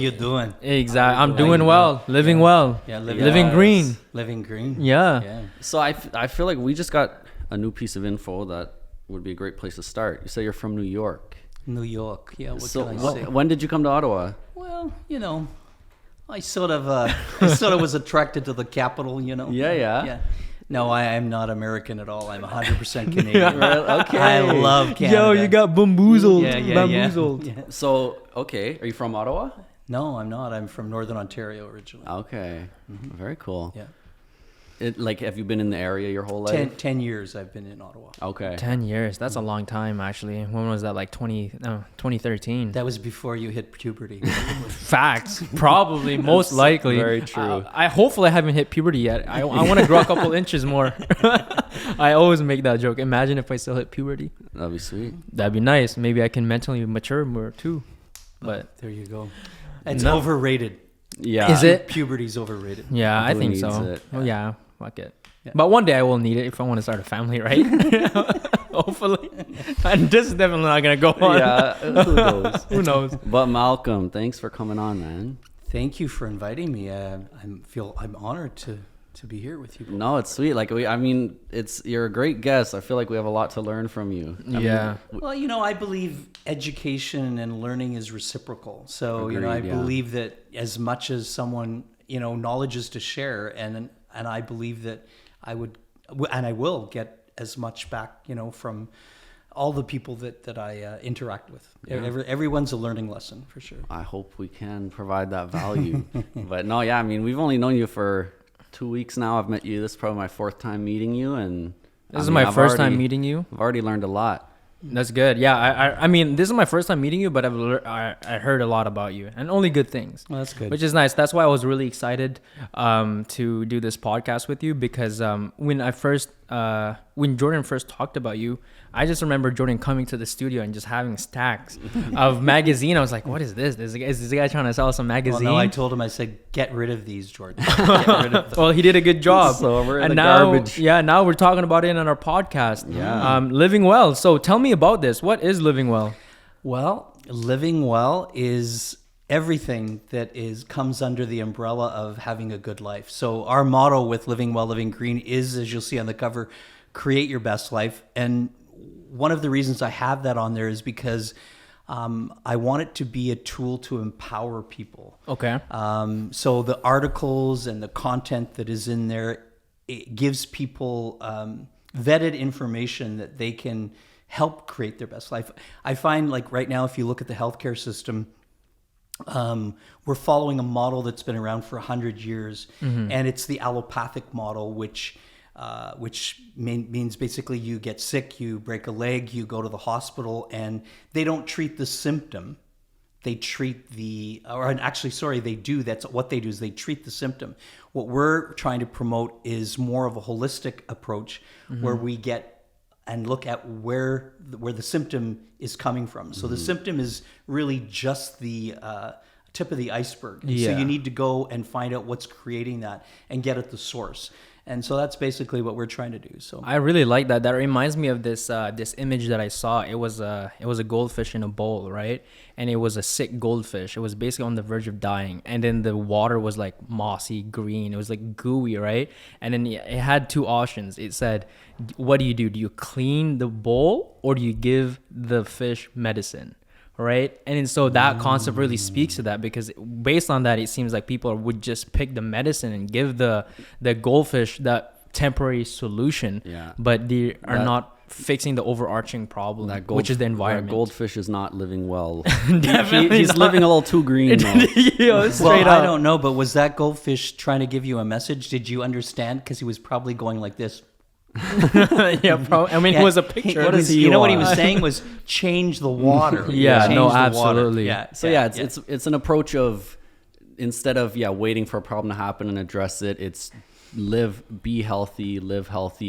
you doing? Exactly. I'm doing well, living well. Yeah, living green. Living green. Yeah. So I feel like we just got a new piece of info that would be a great place to start. You say you're from New York. New York. Yeah, what So can I say? when did you come to Ottawa? Well, I sort of was attracted to the capital, Yeah. No, I am not American at all. I'm 100% Canadian. Okay. I love Canada. Yo, you got bamboozled. Yeah. Bamboozled. Yeah. So, okay. Are you from Ottawa? No, I'm not. I'm from Northern Ontario originally. Okay. Very cool. Yeah. Have you been in the area your whole life? 10 years I've been in Ottawa. Okay. 10 years. That's a long time, actually. When was that? Like 2013. That was before you hit puberty. Facts. Probably. Most likely. Very true. I hopefully haven't hit puberty yet. I want to grow a couple inches more. I always make that joke. Imagine if I still hit puberty. That'd be sweet. That'd be nice. Maybe I can mentally mature more too. But there you go. It's overrated. Yeah. Is it? Puberty's overrated. Yeah, I Who think needs so. it? Oh yeah, fuck it. Yeah. But one day I will need it if I want to start a family, right? Hopefully. And this is definitely not gonna go on. Yeah. Who knows? Who knows? But Malcolm, thanks for coming on, man. Thank you for inviting me. I'm honored to be here with you. No, it's sweet. Like you're a great guest. I feel like we have a lot to learn from you. Well, I believe education and learning is reciprocal. So, Agreed, I believe that as much as someone, knowledge is to share, and I believe that I will get as much back, from all the people that I interact with. Yeah. Everyone's a learning lesson for sure. I hope we can provide that value. But no, yeah, we've only known you for 2 weeks now. I've met you. This is probably my fourth time meeting you, and This is my first time meeting you. I've already learned a lot. That's good. Yeah, I mean, this is my first time meeting you, but I heard a lot about you, and only good things. Well, that's good. Which is nice. That's why I was really excited to do this podcast with you, because when Jordan first talked about you, I just remember Jordan coming to the studio and just having stacks of magazine. I was like, what is this? Is this guy trying to sell some magazine? Well, no, I told him, I said, get rid of these, Jordan. Get rid of them. Well, he did a good job. So we're in and the now, garbage. Yeah, now we're talking about it on our podcast. Yeah. Living well. So tell me about this. What is living well? Well, living well is everything that comes under the umbrella of having a good life. So our motto with Living Well, Living Green is, as you'll see on the cover, create your best life. And one of the reasons I have that on there is because I want it to be a tool to empower people. Okay. So the articles and the content that is in there, it gives people vetted information that they can help create their best life. I find, like right now, if you look at the healthcare system, we're following a model that's been around for 100 years, and it's the allopathic model, which means basically you get sick, you break a leg, you go to the hospital, and they don't treat the symptom. They treat they do. That's what they do, is they treat the symptom. What we're trying to promote is more of a holistic approach, where we get and look at where the symptom is coming from. So the symptom is really just the tip of the iceberg. So you need to go and find out what's creating that and get at the source. And so that's basically what we're trying to do. So I really like that. That reminds me of this image that I saw. It was a goldfish in a bowl, right? And it was a sick goldfish. It was basically on the verge of dying. And then the water was like mossy green. It was like gooey, right? And then it had two options. It said, what do? Do you clean the bowl, or do you give the fish medicine? Right. And so that concept really speaks to that, because based on that, it seems like people would just pick the medicine and give the goldfish that temporary solution. Yeah. But they are not fixing the overarching problem, which is the environment. That goldfish is not living well. Definitely he's not. living a little too green though. I don't know, but was that goldfish trying to give you a message? Did you understand? Because he was probably going like this. Yeah, probably. I mean, it was a picture. What is he? You know what he was saying was change the water. Yeah, Change no, the absolutely. Water. So it's an approach of, instead of waiting for a problem to happen and address it, it's live healthy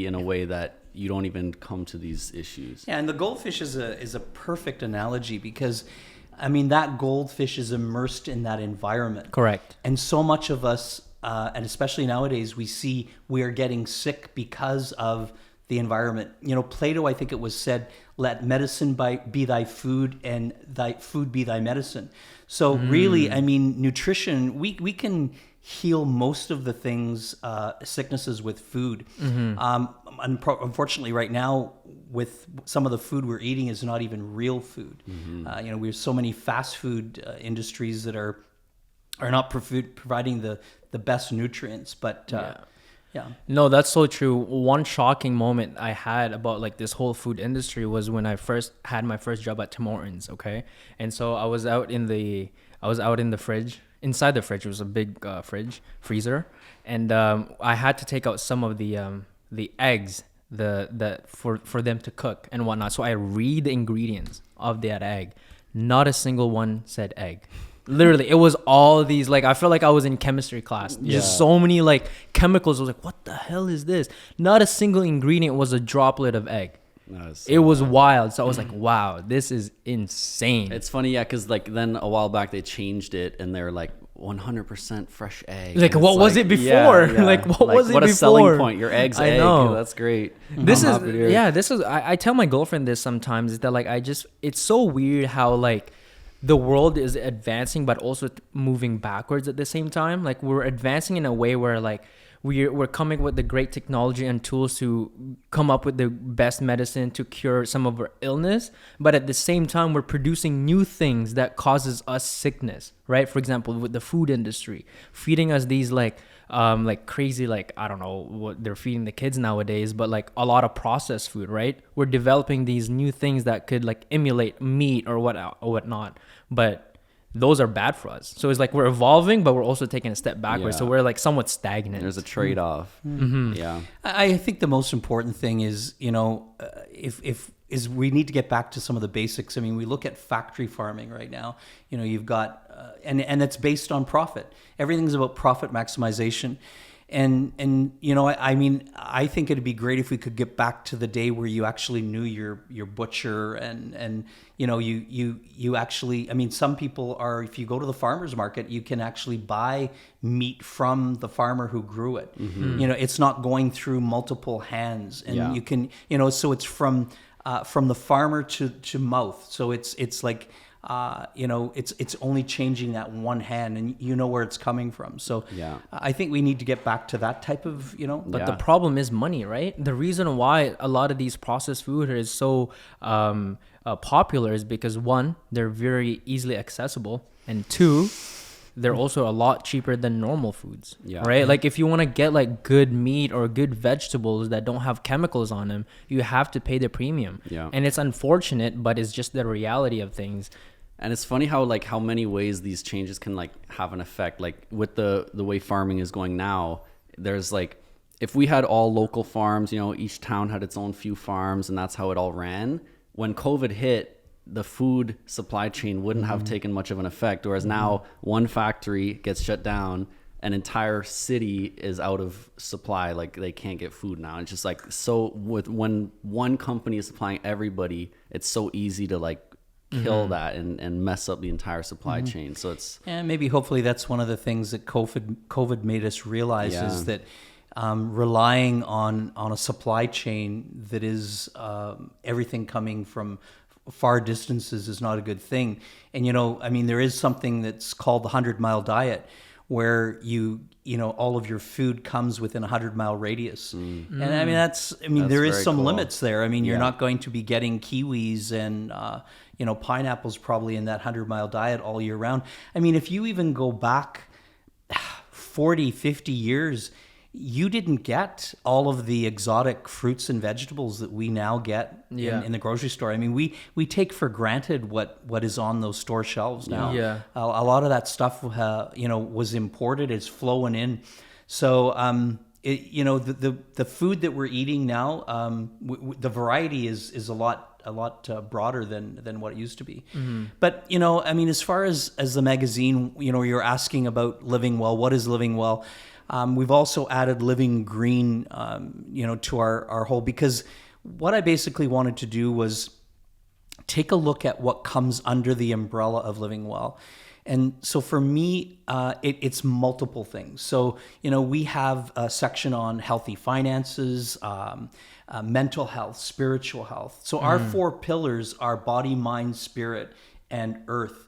in a way that you don't even come to these issues. Yeah, and the goldfish is a perfect analogy, because that goldfish is immersed in that environment. Correct. And so much of us, and especially nowadays, we are getting sick because of the environment. Plato, I think it was said, let medicine be thy food and thy food be thy medicine. So really, I mean, nutrition, we can heal most of the things, sicknesses with food. Unfortunately, right now, with some of the food we're eating is not even real food. You know, we have so many fast food industries that are not providing the best nutrients, but yeah. No, that's so true. One shocking moment I had about like this whole food industry was when I first had my first job at Tim Hortons. Okay, and so I was out in the fridge. Inside the fridge, it was a big freezer, and I had to take out some of the eggs for them to cook and whatnot. So I read the ingredients of that egg. Not a single one said egg. Literally, it was all these, like, I felt like I was in chemistry class. Just so many like chemicals. I was like, what the hell is this? Not a single ingredient was a droplet of egg. It was wild. So I was like, wow, this is insane. It's funny, yeah, because like then a while back they changed it and they're like 100% fresh egg. Like, what was it before? Like, what was it before? What a selling point. Your egg's egg. know. That's great. This is I tell my girlfriend this sometimes, is that like it's so weird how like the world is advancing but also moving backwards at the same time. Like, we're advancing in a way where like we're coming with the great technology and tools to come up with the best medicine to cure some of our illness, but at the same time we're producing new things that causes us sickness, right? For example, with the food industry feeding us these like crazy, like, I don't know what they're feeding the kids nowadays, but like a lot of processed food, right? We're developing these new things that could like emulate meat or whatnot, but those are bad for us. So it's like we're evolving, but we're also taking a step backwards. So we're like somewhat stagnant. There's a trade-off. Yeah. I think the most important thing is, you know, if we need to get back to some of the basics. I mean, we look at factory farming right now. You know, you've got and it's based on profit. Everything's about profit maximization. And you know, I mean, I think it'd be great if we could get back to the day where you actually knew your butcher and you know, you actually, I mean, some people are, if you go to the farmer's market, you can actually buy meat from the farmer who grew it. You know, it's not going through multiple hands, and you can, you know, so it's from the farmer to mouth. So it's like, you know, it's only changing that one hand, and you know where it's coming from. So I think we need to get back to that type of, you know. But the problem is money, right? The reason why a lot of these processed food is so popular is because, one, they're very easily accessible, and two, they're also a lot cheaper than normal foods, right? Like, if you want to get like good meat or good vegetables that don't have chemicals on them, you have to pay the premium. And it's unfortunate, but it's just the reality of things. And it's funny how like how many ways these changes can like have an effect. Like with the way farming is going now, there's like, if we had all local farms, you know, each town had its own few farms and that's how it all ran. When COVID hit, the food supply chain wouldn't have taken much of an effect. Whereas now one factory gets shut down, an entire city is out of supply. Like, they can't get food now. It's just like, so when one company is supplying everybody, it's so easy to like kill that and mess up the entire supply chain. So it's, and maybe hopefully that's one of the things that COVID made us realize is that relying on a supply chain that is everything coming from far distances is not a good thing. And, you know, I mean, there is something that's called the 100-mile diet, where you know, all of your food comes within a 100-mile radius. And I mean, there is some limits there. I mean, you're not going to be getting kiwis and, you know, pineapples probably in that 100-mile diet all year round. I mean, if you even go back 40, 50 years, you didn't get all of the exotic fruits and vegetables that we now get in the grocery store. I mean, we take for granted what is on those store shelves now. A lot of that stuff, you know, was imported. It's flowing in. So, you know, the food that we're eating now, the variety is a lot broader than what it used to be. But, you know, I mean, as far as the magazine, you know, you're asking about living well. What is living well? We've also added living green, you know, to our whole, because what I basically wanted to do was take a look at what comes under the umbrella of living well. And so for me, it's multiple things. So, we have a section on healthy finances, mental health, spiritual health. So our 4 pillars are body, mind, spirit, and earth.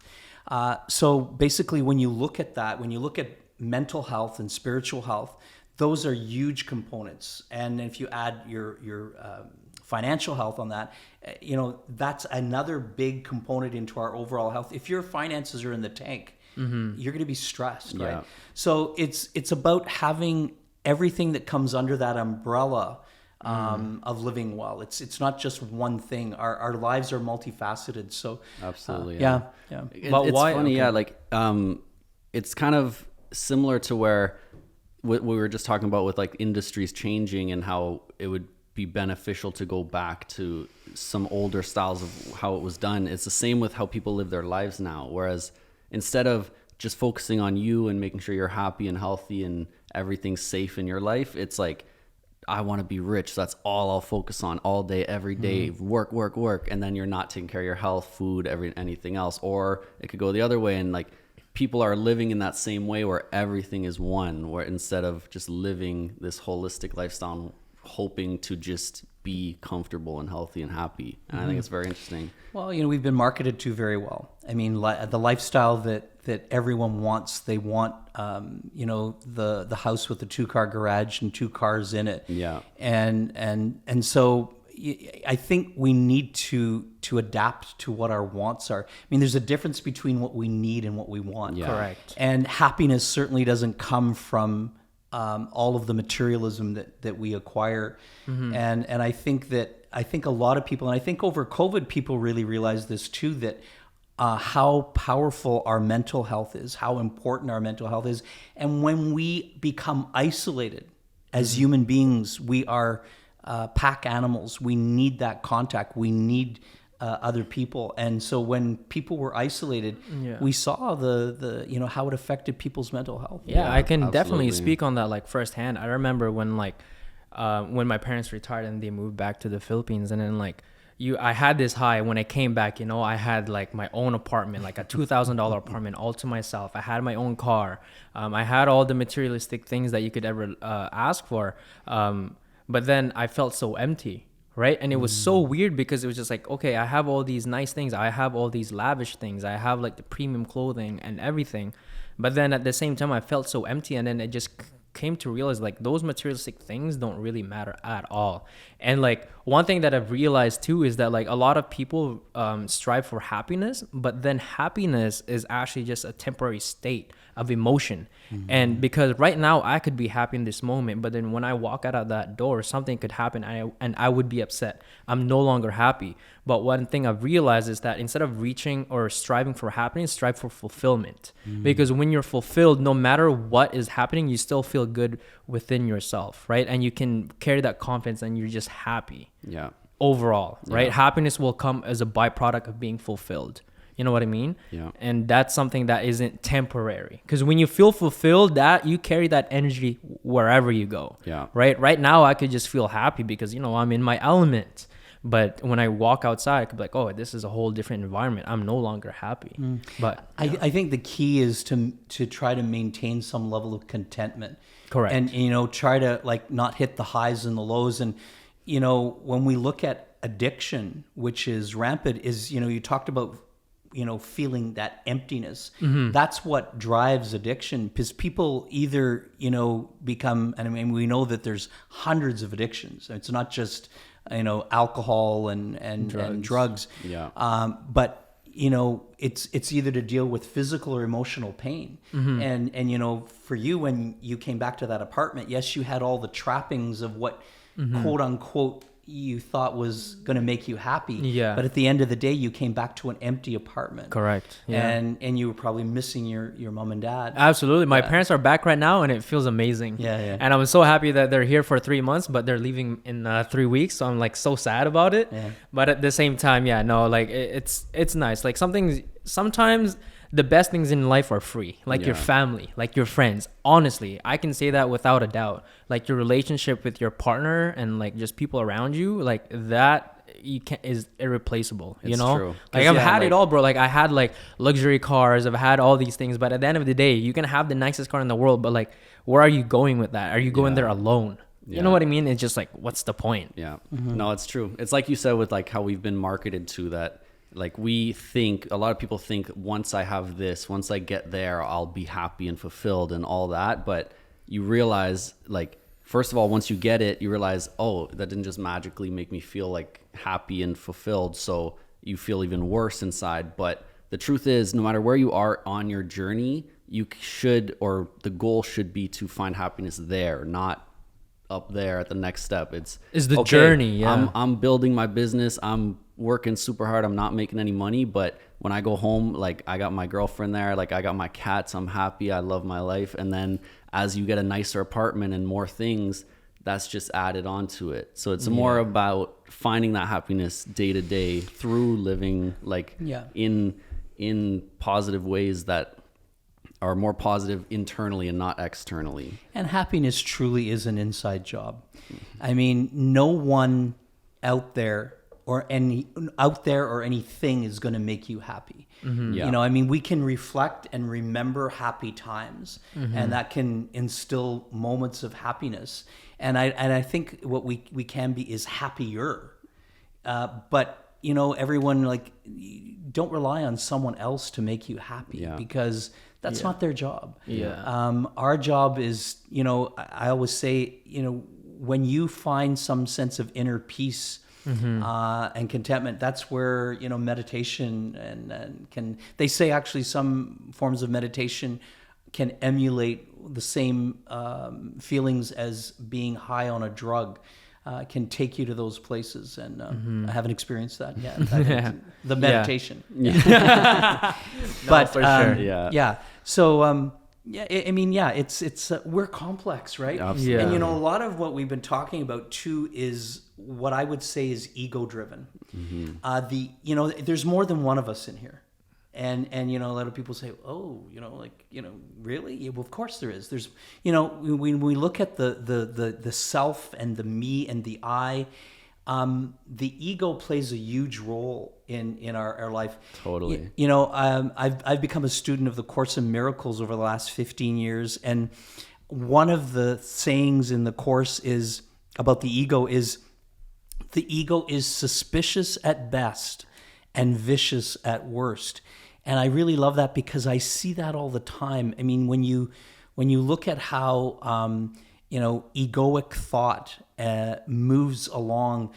So basically, when you look at that, when you look at mental health and spiritual health, those are huge components. And if you add your financial health on that, that's another big component into our overall health. If your finances are in the tank, you're going to be stressed, right? Yeah. So it's about having everything that comes under that umbrella of living well. It's not just one thing. Our lives are multifaceted. So absolutely, yeah. But it's why? funny, Okay. like it's kind of similar to where what we were just talking about with like industries changing and how it would be beneficial to go back to some older styles of how it was done. It's the same with how people live their lives now. Whereas instead of just focusing on you and making sure you're happy and healthy and everything's safe in your life, it's like, I want to be rich. So that's all I'll focus on all day, every day. Work. And then you're not taking care of your health, food, anything else. Or it could go the other way. And like people are living in that same way where everything is one, where instead of just living this holistic lifestyle, hoping to just be comfortable and healthy and happy. And I think it's very interesting. Well, we've been marketed to very well. I mean, the lifestyle that everyone wants. They want, the house with the 2-car garage and 2 cars in it. Yeah. And so I think we need to adapt to what our wants are. I mean, there's a difference between what we need and what we want. Yeah. Correct. And happiness certainly doesn't come from all of the materialism that we acquire. And I think a lot of people, and I think over COVID, people really realized this too, that how powerful our mental health is, how important our mental health is. And when we become isolated as human beings, we are pack animals. We need that contact. We need other people. And so when people were isolated, we saw the how it affected people's mental health. Yeah, I can absolutely. definitely speak on that like firsthand. I remember when when my parents retired and they moved back to the Philippines, and then I had this high when I came back. I had like my own apartment, like a $2,000 apartment all to myself. I had my own car. I had all the materialistic things that you could ever ask for. But then I felt so empty, right? And it was so weird because it was just like, okay, I have all these nice things. I have all these lavish things. I have like the premium clothing and everything. But then at the same time, I felt so empty. And then it just came to realize like those materialistic things don't really matter at all. And like one thing that I've realized too is that like a lot of people strive for happiness, but then happiness is actually just a temporary state of emotion. And because right now I could be happy in this moment, but then when I walk out of that door, something could happen and I would be upset. I'm no longer happy. But one thing I've realized is that instead of reaching or striving for happiness, strive for fulfillment. Because when you're fulfilled, no matter what is happening, you still feel good within yourself, right? And you can carry that confidence and you're just happy. Yeah. Overall, right? Yeah. Happiness will come as a byproduct of being fulfilled. You know what I mean? Yeah. And that's something that isn't temporary. Because when you feel fulfilled, that you carry that energy wherever you go. Yeah. Right? Right now, I could just feel happy because, I'm in my element. But when I walk outside, I could be like, oh, this is a whole different environment. I'm no longer happy. But I think the key is to try to maintain some level of contentment. Correct. And try to like not hit the highs and the lows. And when we look at addiction, which is rampant, is you talked about feeling that emptiness. That's what drives addiction, because people either become, and I mean we know that there's hundreds of addictions. It's not just alcohol and drugs. Yeah. But it's either to deal with physical or emotional pain. And for you, when you came back to that apartment, yes, you had all the trappings of what quote unquote you thought was going to make you happy. Yeah. But at the end of the day, you came back to an empty apartment. correct. Yeah. And you were probably missing your mom and dad. Absolutely. My parents are back right now and it feels amazing. Yeah. And I'm so happy that they're here for 3 months, but they're leaving in 3 weeks. So I'm like so sad about it. Yeah. But at the same time, it's nice. Like sometimes the best things in life are free, like your family, like your friends. Honestly, I can say that without a doubt. Like your relationship with your partner and like just people around you, like that is irreplaceable. You It's know, true. like 'Cause, I've yeah, had like- it all, bro. Like I had like luxury cars, I've had all these things, but at the end of the day, you can have the nicest car in the world, but like, where are you going with that? Are you going there alone? You know Yeah. what I mean? It's just like, what's the point? Yeah. No, it's true. It's like you said with like how we've been marketed to that. Like we think, a lot of people think once I have this, once I get there, I'll be happy and fulfilled and all that. But you realize, like, first of all, once you get it, you realize, oh, that didn't just magically make me feel like happy and fulfilled. So you feel even worse inside. But the truth is, no matter where you are on your journey, you should, or the goal should be to find happiness there, not up there at the next step. It's the okay, journey. Yeah. I'm building my business. I'm working super hard. I'm not making any money, but when I go home, like I got my girlfriend there, like I got my cats, I'm happy. I love my life. And then as you get a nicer apartment and more things, that's just added onto it. So it's more about finding that happiness day to day through living like in positive ways that are more positive internally and not externally. And happiness truly is an inside job. I mean, no one out there or anything is going to make you happy. Yeah. You know, I mean, we can reflect and remember happy times, and that can instill moments of happiness. And I think what we can be is happier. But you know, everyone, like, don't rely on someone else to make you happy, because that's not their job. Our job is, you know, I always say, you know, when you find some sense of inner peace and contentment, that's where, you know, meditation and can, they say actually some forms of meditation can emulate the same feelings as being high on a drug. Can take you to those places, and I haven't experienced that yet. The meditation, but for sure. yeah. So I mean, it's we're complex, right? Absolutely. Yeah. And you know, a lot of what we've been talking about too is what I would say is ego driven. You know, there's more than one of us in here. And you know, a lot of people say, oh, you know, like, you know, really? Yeah, well, of course there is. There's, you know, when we look at the self and the me and the I, the ego plays a huge role in our life. Totally. You know, I've become a student of the Course in Miracles over the last 15 years, and one of the sayings in the course is about the ego is suspicious at best and vicious at worst. And I really love that because I see that all the time. I mean, when you look at how you know, egoic thought moves along,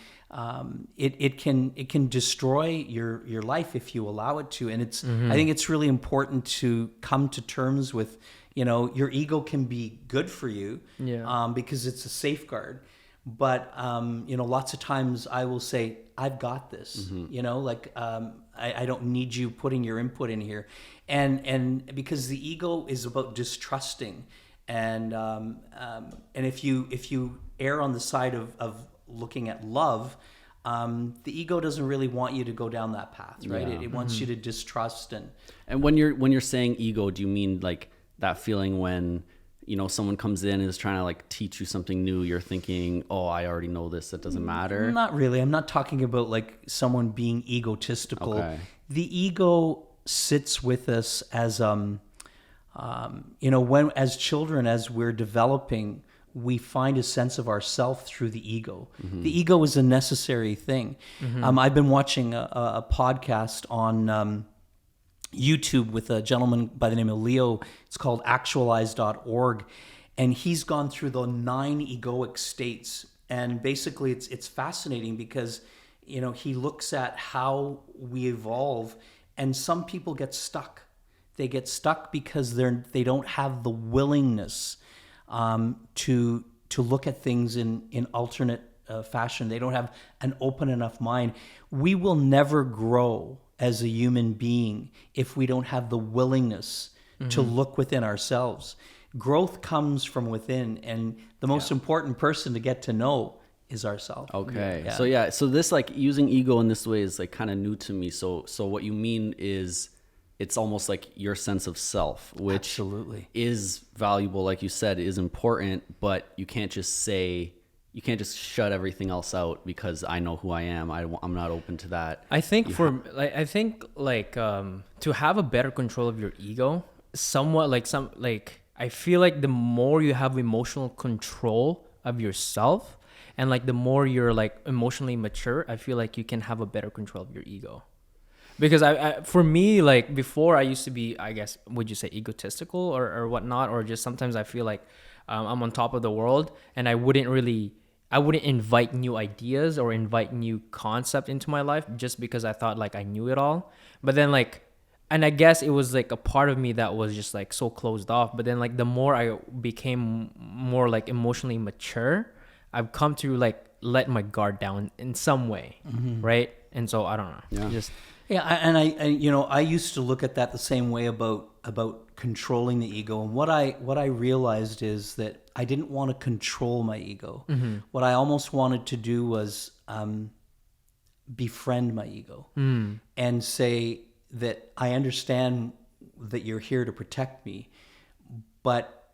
it can destroy your life if you allow it to. And it's I think it's really important to come to terms with, you know, your ego can be good for you, because it's a safeguard. But you know, lots of times I will say, I've got this. You know, like I don't need you putting your input in here, and because the ego is about distrusting, and if you err on the side of looking at love, the ego doesn't really want you to go down that path, right? It wants you to distrust And when you're saying ego, do you mean like that feeling when, you know, someone comes in and is trying to like teach you something new, you're thinking, oh, I already know this, it doesn't matter? Not really. I'm not talking about like someone being egotistical. Okay. The ego sits with us as you know, when as children, as we're developing, we find a sense of ourself through the ego. The ego is a necessary thing. I've been watching a podcast on YouTube with a gentleman by the name of Leo. It's called actualize.org. And he's gone through the 9 egoic states. And basically it's fascinating because, you know, he looks at how we evolve, and some people get stuck. They get stuck because they don't have the willingness to look at things in alternate fashion. They don't have an open enough mind. We will never grow as a human being if we don't have the willingness to look within ourselves. Growth comes from within, and the most important person to get to know is ourselves. Okay. So this, like, using ego in this way is like kind of new to me. So what you mean is it's almost like your sense of self, which Absolutely is valuable, like you said, is important, but you can't just say you can't just shut everything else out because I know who I am. I'm not open to that. I think to have a better control of your ego, somewhat I feel like the more you have emotional control of yourself, and like the more you're like emotionally mature, I feel like you can have a better control of your ego. Because for me, like before, I used to be, I guess, would you say egotistical or whatnot, or just sometimes I feel like I'm on top of the world, and I wouldn't invite new ideas or invite new concept into my life just because I thought like I knew it all. But then and I guess it was like a part of me that was just like so closed off. But then like the more I became more like emotionally mature, I've come to like let my guard down in some way, right? And so I don't know. Yeah. I used to look at that the same way about controlling the ego. And what I realized is that I didn't want to control my ego. What I almost wanted to do was befriend my ego and say that I understand that you're here to protect me, but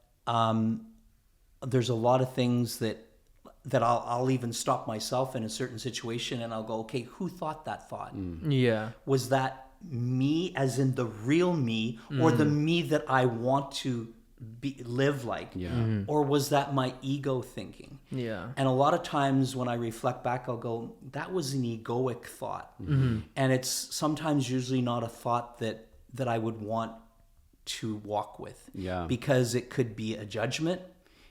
there's a lot of things that I'll even stop myself in a certain situation, and I'll go, okay, who thought that thought? Yeah. Was that me, as in the real me, or the me that I want to live like? Or was that my ego thinking? Yeah. And a lot of times when I reflect back, I'll go, that was an egoic thought. And it's sometimes usually not a thought that I would want to walk with. Yeah. Because it could be a judgment.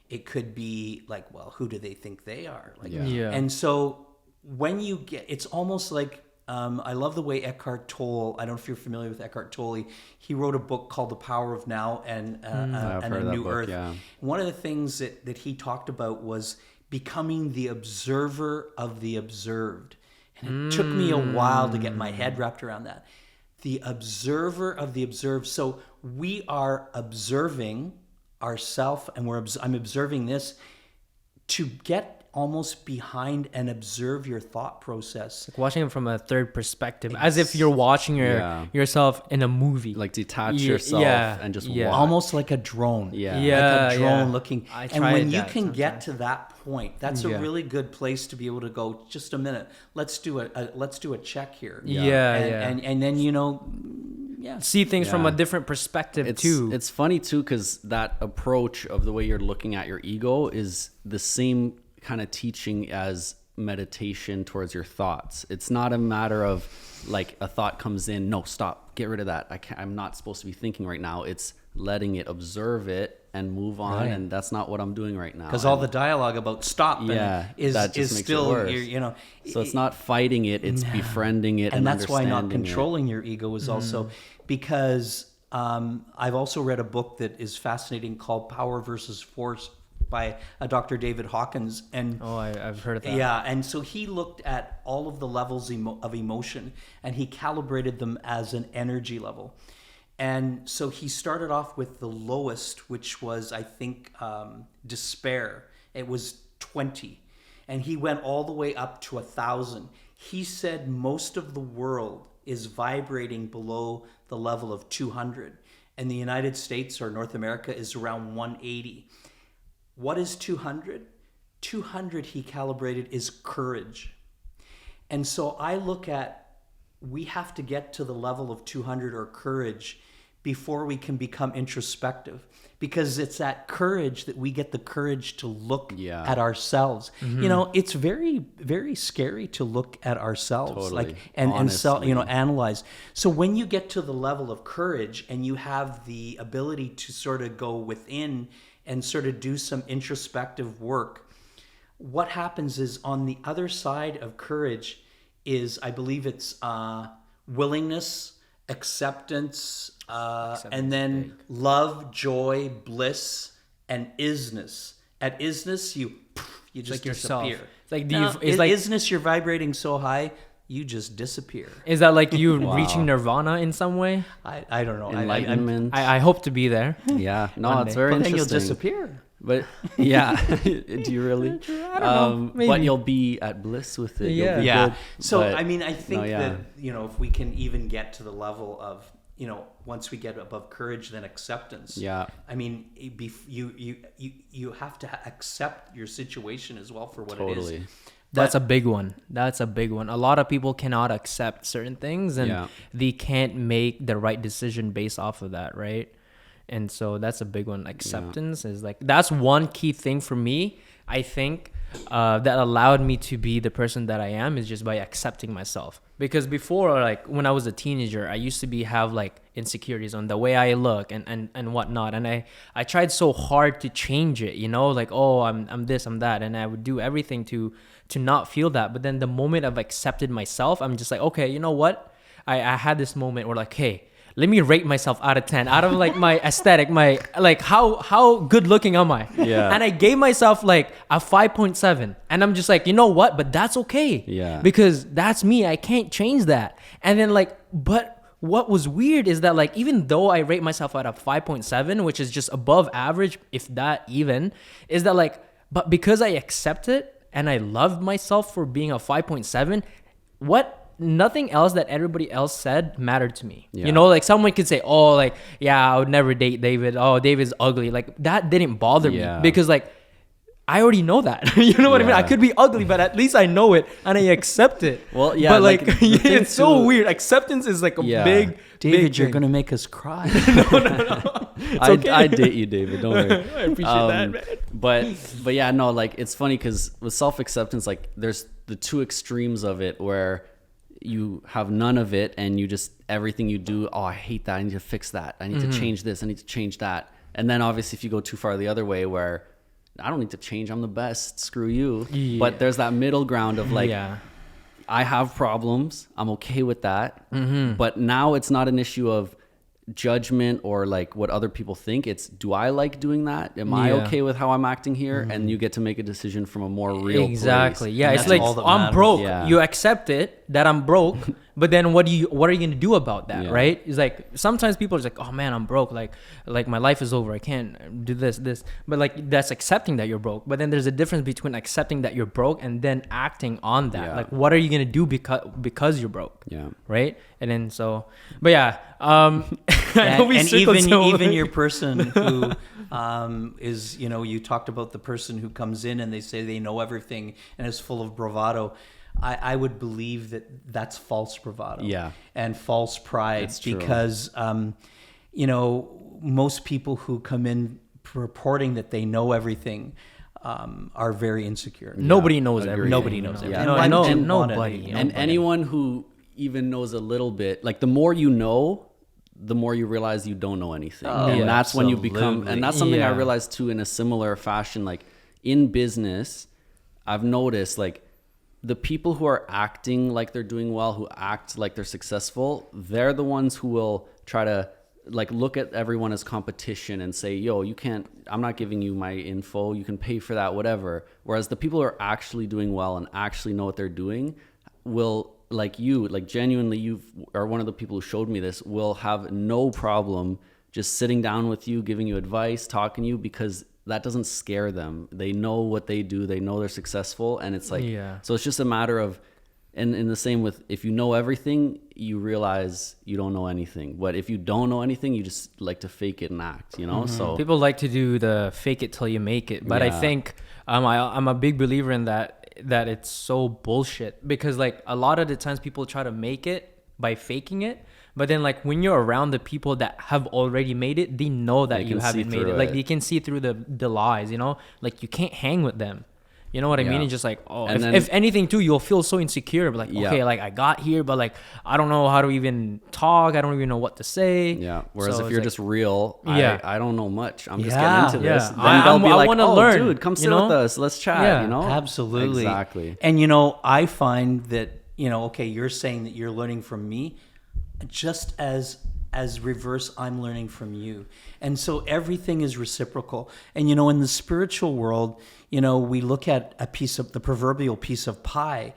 It could be like, well, who do they think they are? Like, And so when you get, it's almost like, I love the way Eckhart Tolle, I don't know if you're familiar with Eckhart Tolle, he wrote a book called The Power of Now and A New Earth. Yeah. One of the things that he talked about was becoming the observer of the observed. And it took me a while to get my head wrapped around that. The observer of the observed. So we are observing ourself, and I'm observing this to get almost behind and observe your thought process. Like watching it from a third perspective, as if you're watching yourself in a movie. Like detach yourself and just watch. Almost like a drone. Yeah. Like a drone looking. And when you can sometimes. Get to that point, that's a really good place to be able to go, just a minute, let's do a check here. And then see things from a different perspective too. It's funny too, because that approach of the way you're looking at your ego is the same kind of teaching as meditation towards your thoughts. It's not a matter of like a thought comes in, no, stop, get rid of that. I'm not supposed to be thinking right now. It's letting it, observe it, and move on. Right. And that's not what I'm doing right now. Because all the dialogue about stop is still, so it's not fighting it, it's befriending it. And that's why not controlling your ego is also, because I've also read a book that is fascinating called Power versus Force by Dr. David Hawkins. And I've heard of that. Yeah, and so he looked at all of the levels of emotion, and he calibrated them as an energy level. And so he started off with the lowest, which was, I think, despair. It was 20. And he went all the way up to 1,000. He said most of the world is vibrating below the level of 200. And the United States or North America is around 180. What is 200? 200, he calibrated, is courage. And so I look at, we have to get to the level of 200 or courage before we can become introspective, because it's that courage that we get the courage to look at ourselves. It's very, very scary to look at ourselves, and analyze. So when you get to the level of courage and you have the ability to sort of go within and sort of do some introspective work, what happens is on the other side of courage is, I believe it's willingness, acceptance, and then love, joy, bliss, and isness. At isness, you just like disappear. Yourself. It's like isness, you're vibrating so high, you just disappear. Is that like you reaching nirvana in some way? I don't know. Enlightenment. I hope to be there. Yeah. No, it's very but interesting. Then you'll disappear. But yeah, do you really? I don't know. Maybe. But you'll be at bliss with it. Yeah. You'll be good. So But, I mean, I think that if we can even get to the level of once we get above courage, then acceptance. Yeah. I mean, you have to accept your situation as well for what it Totally. is. That's a big one. That's a big one. A lot of people cannot accept certain things, and they can't make the right decision based off of that, right? And so that's a big one. Acceptance is like, that's one key thing for me, I think, that allowed me to be the person that I am, is just by accepting myself. Because before, like when I was a teenager, I used to have like insecurities on the way I look and whatnot. And I tried so hard to change it, like, oh, I'm this, I'm that. And I would do everything to not feel that. But then the moment I've accepted myself, I'm just like, okay, you know what? I had this moment where like, hey, let me rate myself out of 10, out of like my aesthetic, my like how good looking am I? Yeah. And I gave myself like a 5.7, and I'm just like, you know what? But that's okay. Yeah. Because that's me. I can't change that. And then like, but what was weird is that like, even though I rate myself at a 5.7, which is just above average, if that even, is that like, but because I accept it and I loved myself for being a 5.7, nothing else that everybody else said mattered to me. Yeah. Like someone could say, oh, like, yeah, I would never date David. Oh, David's ugly. Like that didn't bother me, because like, I already know that. You know what I mean? I could be ugly, but at least I know it and I accept it. Well, yeah. But like, the thing it's so weird. Acceptance is like a big, David, big you're thing. going to make us cry. No. It's okay. I date you, David. Don't worry. I appreciate that, man. But yeah, no, like it's funny because with self-acceptance, like there's the two extremes of it where you have none of it and you just, everything you do, oh, I hate that. I need to fix that. I need to change this. I need to change that. And then obviously if you go too far the other way where I don't need to change, I'm the best, screw you. Yeah. But there's that middle ground of like, I have problems. I'm okay with that. But now it's not an issue of judgment or like what other people think. It's, do I like doing that? Am I okay with how I'm acting here? And you get to make a decision from a more real place. Yeah, And it's that's like, all that I'm matters. broke. Yeah. You accept it that I'm broke, but then what are you going to do about that, right? It's like sometimes people are like, oh man, I'm broke, like my life is over, I can't do this, but like that's accepting that you're broke. But then there's a difference between accepting that you're broke and then acting on that. Like what are you going to do because you're broke? Right? And then so, but I know we and even your person who is, you talked about the person who comes in and they say they know everything and is full of bravado. I would believe that that's false bravado and false pride, because most people who come in purporting that they know everything are very insecure. Nobody knows everything. Nobody knows everything. Nobody. And anyone who even knows a little bit, like the more you know, the more you realize you don't know anything. And that's when you become, and that's something I realized too in a similar fashion, like in business, I've noticed like the people who are acting like they're doing well, who act like they're successful, they're the ones who will try to like look at everyone as competition and say, yo, you can't, I'm not giving you my info, you can pay for that, whatever. Whereas the people who are actually doing well and actually know what they're doing will, like you, like genuinely, you are one of the people who showed me this, will have no problem just sitting down with you, giving you advice, talking to you, because that doesn't scare them. They know what they do. They know they're successful. And it's like, so it's just a matter of, and in the same with, if you know everything, you realize you don't know anything. But if you don't know anything, you just like to fake it and act, So people like to do the fake it till you make it. But I think I'm a big believer in that it's so bullshit, because like a lot of the times people try to make it by faking it. But then like when you're around the people that have already made it, they know that you haven't made it. Like you can see through the lies, like you can't hang with them. You know what I mean? It's just like, oh, if anything too, you'll feel so insecure. But like, okay, like I got here, but like, I don't know how to even talk. I don't even know what to say. Yeah. Whereas so if you're like, just real, I don't know much. I'm just getting into this. Then I they'll be like, wanna oh, learn, dude, come sit with us. Let's chat, Absolutely. Exactly. And, I find that, okay, you're saying that you're learning from me, just as reverse, I'm learning from you. And so everything is reciprocal. And, in the spiritual world, we look at the proverbial piece of pie,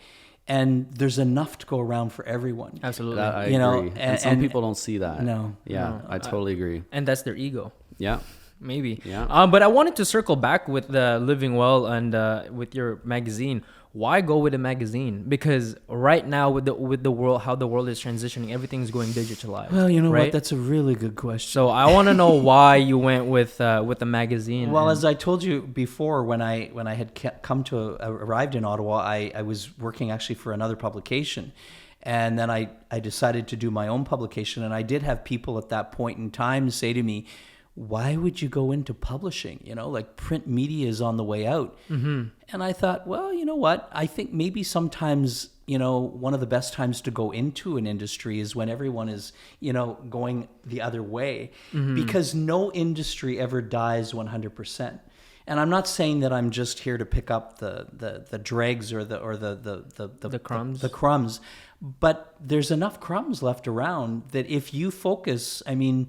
and there's enough to go around for everyone. Absolutely. That I agree. And some people don't see that. No. Yeah, I totally agree. And that's their ego. Yeah. Maybe. Yeah. But I wanted to circle back with the Living Well and with your magazine. Why go with a magazine? Because right now with the world, how the world is transitioning, everything's going digitalized. Well, you know right? what? That's a really good question. So I want to know why you went with the magazine. Well, and- as I told you before, when I had arrived in Ottawa, I was working actually for another publication, and then I decided to do my own publication, and I did have people at that point in time say to me, "Why would you go into publishing? You know, like print media is on the way out." Mm-hmm. And I thought, well, you know what? I think maybe sometimes, you know, one of the best times to go into an industry is when everyone is, you know, going the other way, because no industry ever dies 100%. And I'm not saying that I'm just here to pick up the dregs or the crumbs. the crumbs, but there's enough crumbs left around that if you focus, I mean,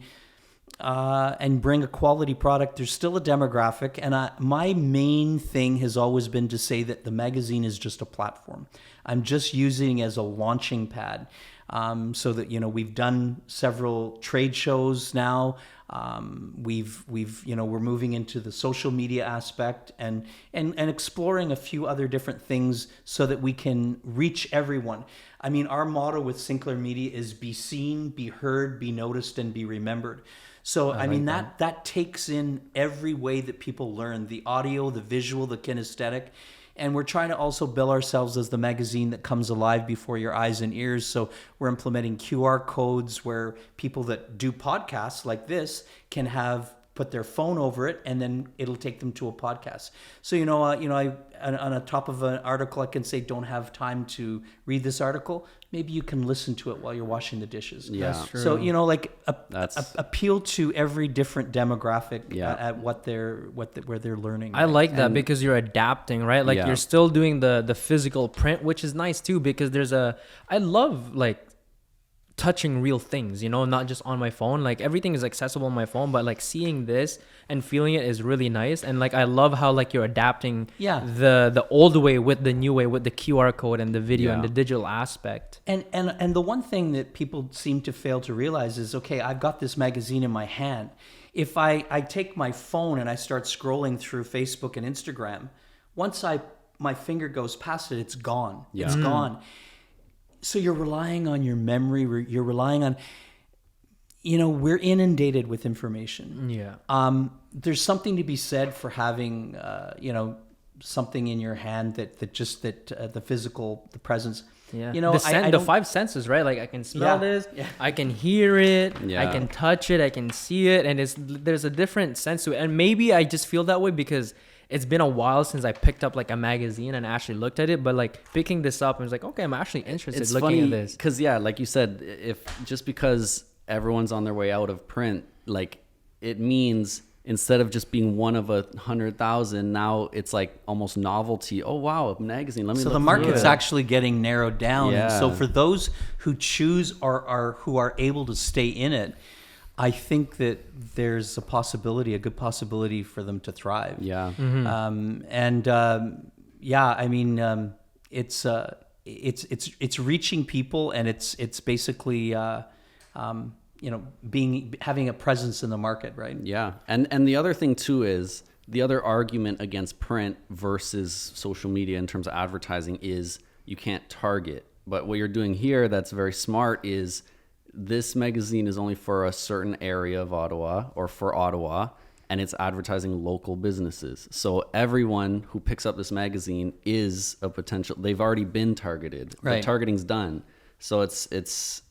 and bring a quality product, there's still a demographic. And my main thing has always been to say that the magazine is just a platform. I'm just using it as a launching pad. So that, you know, we've done several trade shows now. We've you know, we're moving into the social media aspect and exploring a few other different things so that we can reach everyone. I mean, our motto with Sinclair Media is be seen, be heard, be noticed, and be remembered. So, I mean, that takes in every way that people learn, the audio, the visual, the kinesthetic. And we're trying to also bill ourselves as the magazine that comes alive before your eyes and ears. So we're implementing QR codes where people that do podcasts like this can put their phone over it, and then it'll take them to a podcast. So, I on the top of an article, I can say, don't have time to read this article. Maybe you can listen to it while you're washing the dishes. Yeah. That's true. So, appeal to every different demographic at where they're learning. I like that because you're adapting, right? Like you're still doing the physical print, which is nice too, because I love like touching real things, not just on my phone. Like everything is accessible on my phone, but like seeing this and feeling it is really nice. And like I love how like you're adapting the old way with the new way, with the QR code and the video and the digital aspect. And the one thing that people seem to fail to realize is, okay, I've got this magazine in my hand. If I take my phone and I start scrolling through Facebook and Instagram, once my finger goes past it, it's gone. Yeah. It's gone. So you're relying on your memory. You're relying on, we're inundated with information. Yeah. There's something to be said for having, something in your hand that the physical, the presence. Yeah. The five senses, right? Like I can smell this, I can hear it, I can touch it, I can see it, and there's a different sense to it. And maybe I just feel that way because it's been a while since I picked up like a magazine and actually looked at it, but like picking this up, I was like, okay, I'm actually interested looking at this. Because like you said, if just because everyone's on their way out of print, like it means instead of just being one of 100,000, now it's like almost novelty. Oh wow, a magazine. Let me. So look the market's through it. actually getting narrowed down, Yeah. and so for those who choose or who are able to stay in it, I think that there's a good possibility for them to thrive. Yeah. Mm-hmm. I mean, it's reaching people, and it's basically having a presence in the market, right? Yeah. And the other thing too is the other argument against print versus social media in terms of advertising is you can't target. But what you're doing here that's very smart is this magazine is only for a certain area of Ottawa or for Ottawa, and it's advertising local businesses. So everyone who picks up this magazine is a potential, they've already been targeted. Right. The targeting's done. So it's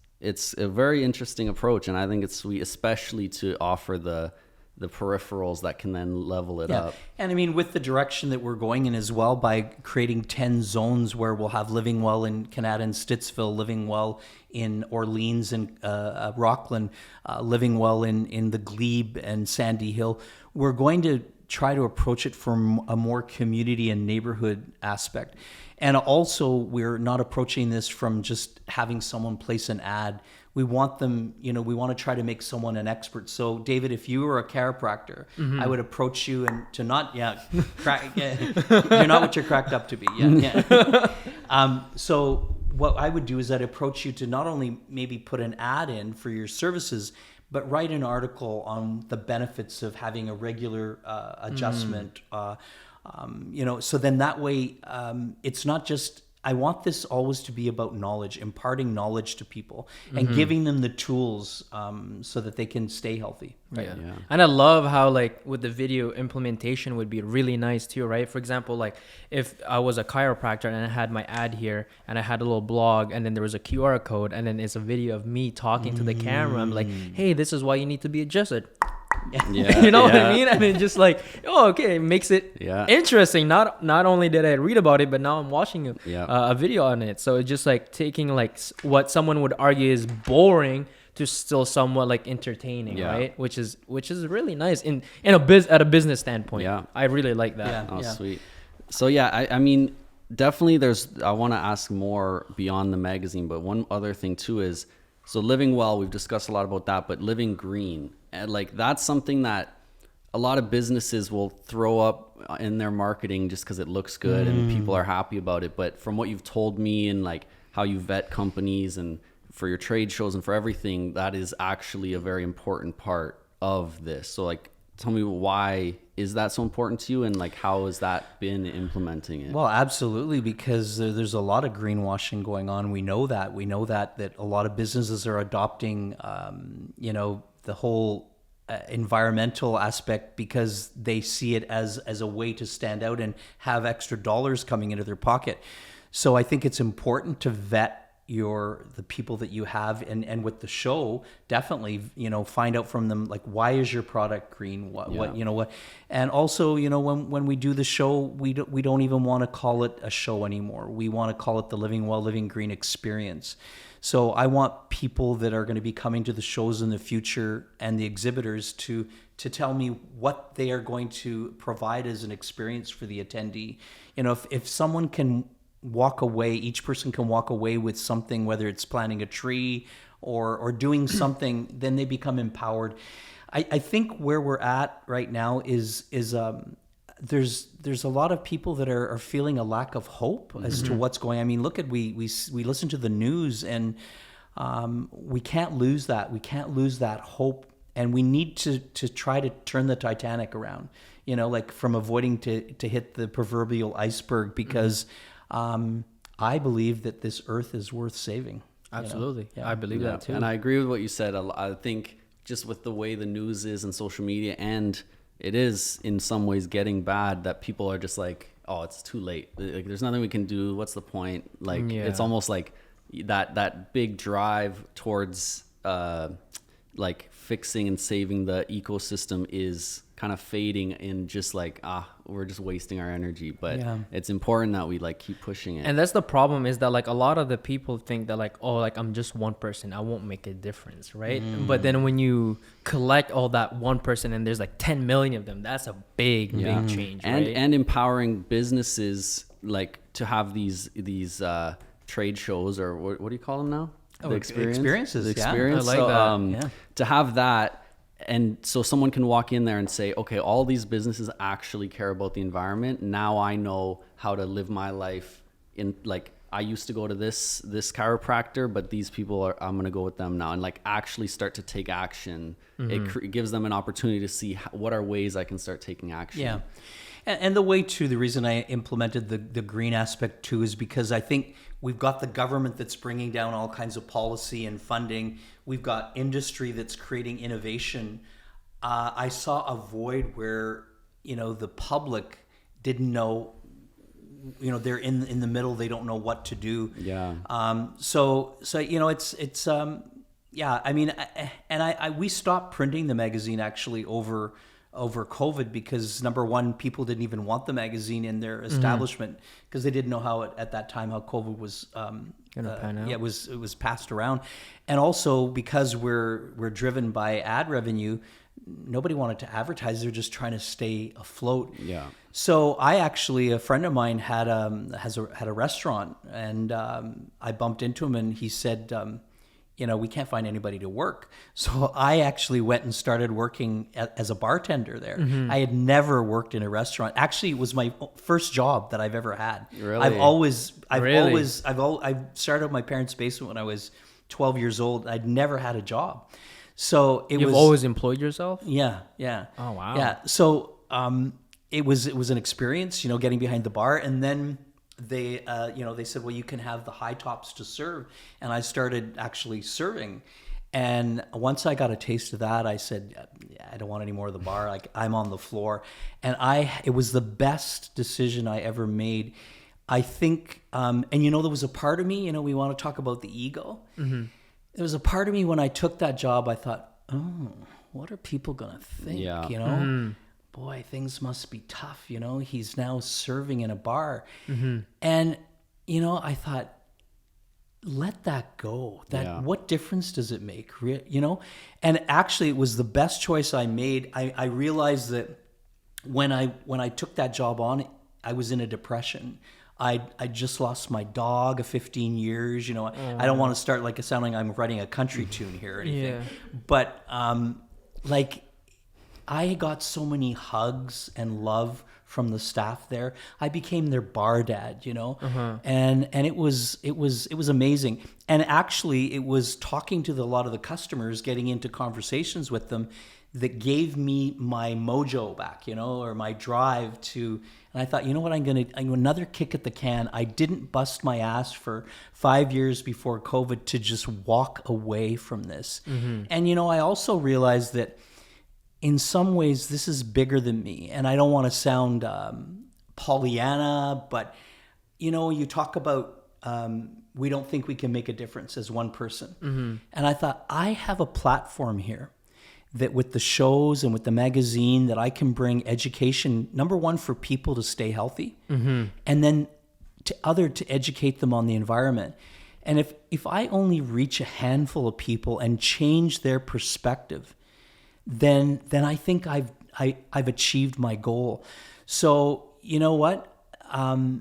a very interesting approach, and I think it's sweet, especially to offer the peripherals that can then level it up. And I mean, with the direction that we're going in as well, by creating 10 zones where we'll have Living Well in Canada and Stittsville, Living Well in Orleans and Rockland, Living Well in the Glebe and Sandy Hill, we're going to try to approach it from a more community and neighborhood aspect. And also, we're not approaching this from just having someone place an ad. We want them, we want to try to make someone an expert. So, David, if you were a chiropractor, I would approach you and to not, you're not what you're cracked up to be. So what I would do is I'd approach you to not only maybe put an ad in for your services, but write an article on the benefits of having a regular adjustment. So then that way, it's not just. I want this always to be about knowledge, imparting knowledge to people, and giving them the tools so that they can stay healthy. Right. Yeah. And I love how like with the video implementation would be really nice too, right? For example, like if I was a chiropractor and I had my ad here and I had a little blog and then there was a QR code and then it's a video of me talking to the camera. I'm like, hey, this is why you need to be adjusted. Yeah, you know what I mean? And then just like, oh, okay, it makes it interesting. Not only did I read about it, but now I'm watching a video on it. So it's just like taking like what someone would argue is boring to still somewhat like entertaining, right? Which is really nice at a business standpoint. Yeah, I really like that. Sweet. So I mean, definitely I want to ask more beyond the magazine, but one other thing too is, so living well, we've discussed a lot about that, but living green. And like that's something that a lot of businesses will throw up in their marketing just because it looks good and people are happy about it. But from what you've told me and like how you vet companies and for your trade shows and for everything, that is actually a very important part of this. So like, tell me, why is that so important to you, and like how has that been implementing it? Well, absolutely, because there's a lot of greenwashing going on. We know that a lot of businesses are adopting, the whole environmental aspect because they see it as a way to stand out and have extra dollars coming into their pocket. So I think it's important to vet the people that you have, and with the show, definitely, find out from them, like, why is your product green? What, and also, when we do the show, we don't even want to call it a show anymore. We want to call it the Living Well, Living Green experience. So I want people that are going to be coming to the shows in the future and the exhibitors to tell me what they are going to provide as an experience for the attendee. If someone can walk away, each person can walk away with something, whether it's planting a tree or doing something, then they become empowered. I think where we're at right now is there's a lot of people that are feeling a lack of hope as to what's going on. I mean, look at we listen to the news, and we can't lose that. We can't lose that hope, and we need to try to turn the Titanic around. Like from avoiding to hit the proverbial iceberg, because I believe that this earth is worth saving. Absolutely. Yeah. I believe that too. And I agree with what you said. I think just with the way the news is and social media, and it is in some ways getting bad, that people are just like, oh, it's too late. Like, there's nothing we can do. What's the point? Like, it's almost like that big drive towards like fixing and saving the ecosystem is kind of fading in, just like, we're just wasting our energy. But it's important that we like keep pushing it. And that's the problem, is that like a lot of the people think that like, oh, like I'm just one person, I won't make a difference, right? But then when you collect all that one person and there's like 10 million of them, that's a big change, right? And empowering businesses like to have these trade shows, or what do you call them now? The experiences. The experience. I like that. To have that. And so someone can walk in there and say, okay, all these businesses actually care about the environment. Now I know how to live my life in, like, I used to go to this chiropractor, but these people I'm going to go with them now, and like actually start to take action. It gives them an opportunity to see what are ways I can start taking action. Yeah. And the way too, the reason I implemented the green aspect too is because I think we've got the government that's bringing down all kinds of policy and funding. We've got industry that's creating innovation. I saw a void where, the public didn't know, they're in the middle. They don't know what to do. Yeah. So it's I mean, and we stopped printing the magazine actually over COVID, because number one, people didn't even want the magazine in their establishment because they didn't know how at that time how COVID was pan out. it was passed around, and also because we're driven by ad revenue, nobody wanted to advertise. They're just trying to stay afloat. Yeah. So a friend of mine had a restaurant, and I bumped into him, and he said, we can't find anybody to work. So I actually went and started working as a bartender there. I had never worked in a restaurant. Actually, it was my first job that I've ever had. Really? I started at my parents' basement when I was 12 years old. I'd never had a job. So You've always employed yourself? yeah, yeah. Oh, wow. Yeah. So it was an experience, getting behind the bar, and then they they said, well, you can have the high tops to serve, and I started actually serving. And once I got a taste of that, I said, yeah, I don't want any more of the bar. Like, I'm on the floor, and it was the best decision I ever made. I think, and there was a part of me, we want to talk about the ego. Mm-hmm. There was a part of me when I took that job, I thought, oh, what are people going to think? Yeah. Mm-hmm. Boy, things must be tough. He's now serving in a bar. Mm-hmm. And, I thought, let that go. What difference does it make? And actually it was the best choice I made. I realized that when I took that job on, I was in a depression. I just lost my dog of 15 years. I don't want to start sounding I'm writing a country tune here or anything. Yeah. But I got so many hugs and love from the staff there. I became their bar dad, and it was amazing. And actually, it was talking to a lot of the customers, getting into conversations with them, that gave me my mojo back, or my drive to. And I thought, what, I'm another kick at the can. I didn't bust my ass for 5 years before COVID to just walk away from this. Mm-hmm. And I also realized that, in some ways, this is bigger than me. And I don't want to sound Pollyanna, but, you talk about we don't think we can make a difference as one person. Mm-hmm. And I thought, I have a platform here that with the shows and with the magazine that I can bring education, number one, for people to stay healthy, mm-hmm. and then to educate them on the environment. And if I only reach a handful of people and change their perspective, then I think I've achieved my goal. So you know what? I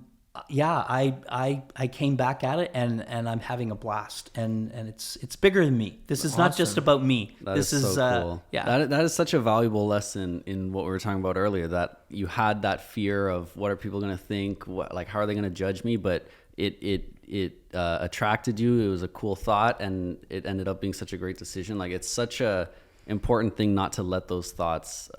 came back at it, and I'm having a blast, and it's bigger than me. This is not just about me. This is so cool. Yeah. That is such a valuable lesson in what we were talking about earlier, that you had that fear of what are people going to think, how are they going to judge me, but it attracted you. It was a cool thought, and it ended up being such a great decision. It's such a important thing not to let those thoughts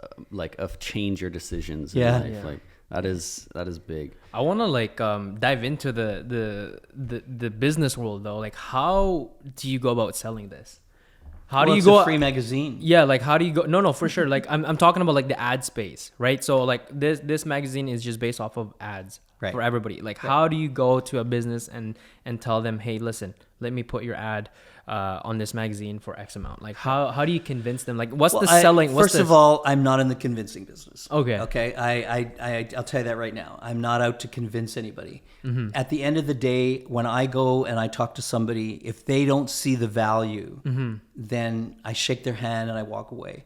change your decisions in life. Yeah. That is big. I want to dive into the business world though. How do you go about selling this? How do you go? It's a free magazine. Yeah, how do you go? No, for sure. I'm talking about the ad space, right? So this magazine is just based off of ads, right, for everybody. How do you go to a business and tell them, hey, listen, let me put your ad on this magazine for X amount? How do you convince them? What's the selling? First of all, I'm not in the convincing business. Okay. I'll tell you that right now. I'm not out to convince anybody. Mm-hmm. At the end of the day, when I go and I talk to somebody, if they don't see the value, mm-hmm. then I shake their hand and I walk away.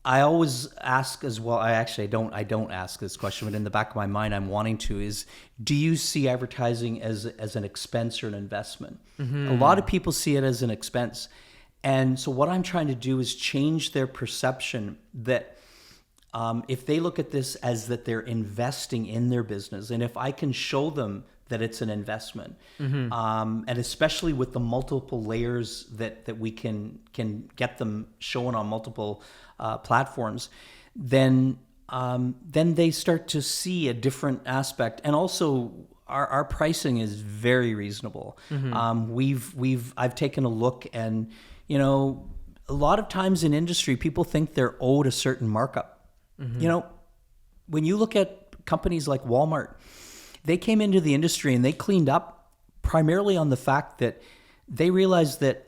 I always ask as well. I don't ask this question, but in the back of my mind, I'm wanting to is, do you see advertising as an expense or an investment? Mm-hmm. A lot of people see it as an expense. And so what I'm trying to do is change their perception that if they look at this as that they're investing in their business, and if I can show them that it's an investment, mm-hmm. And especially with the multiple layers that we can get them shown on multiple platforms, then they start to see a different aspect. And also our pricing is very reasonable. Mm-hmm. I've taken a look, and a lot of times in industry, people think they're owed a certain markup. Mm-hmm. When you look at companies like Walmart, they came into the industry and they cleaned up primarily on the fact that they realized that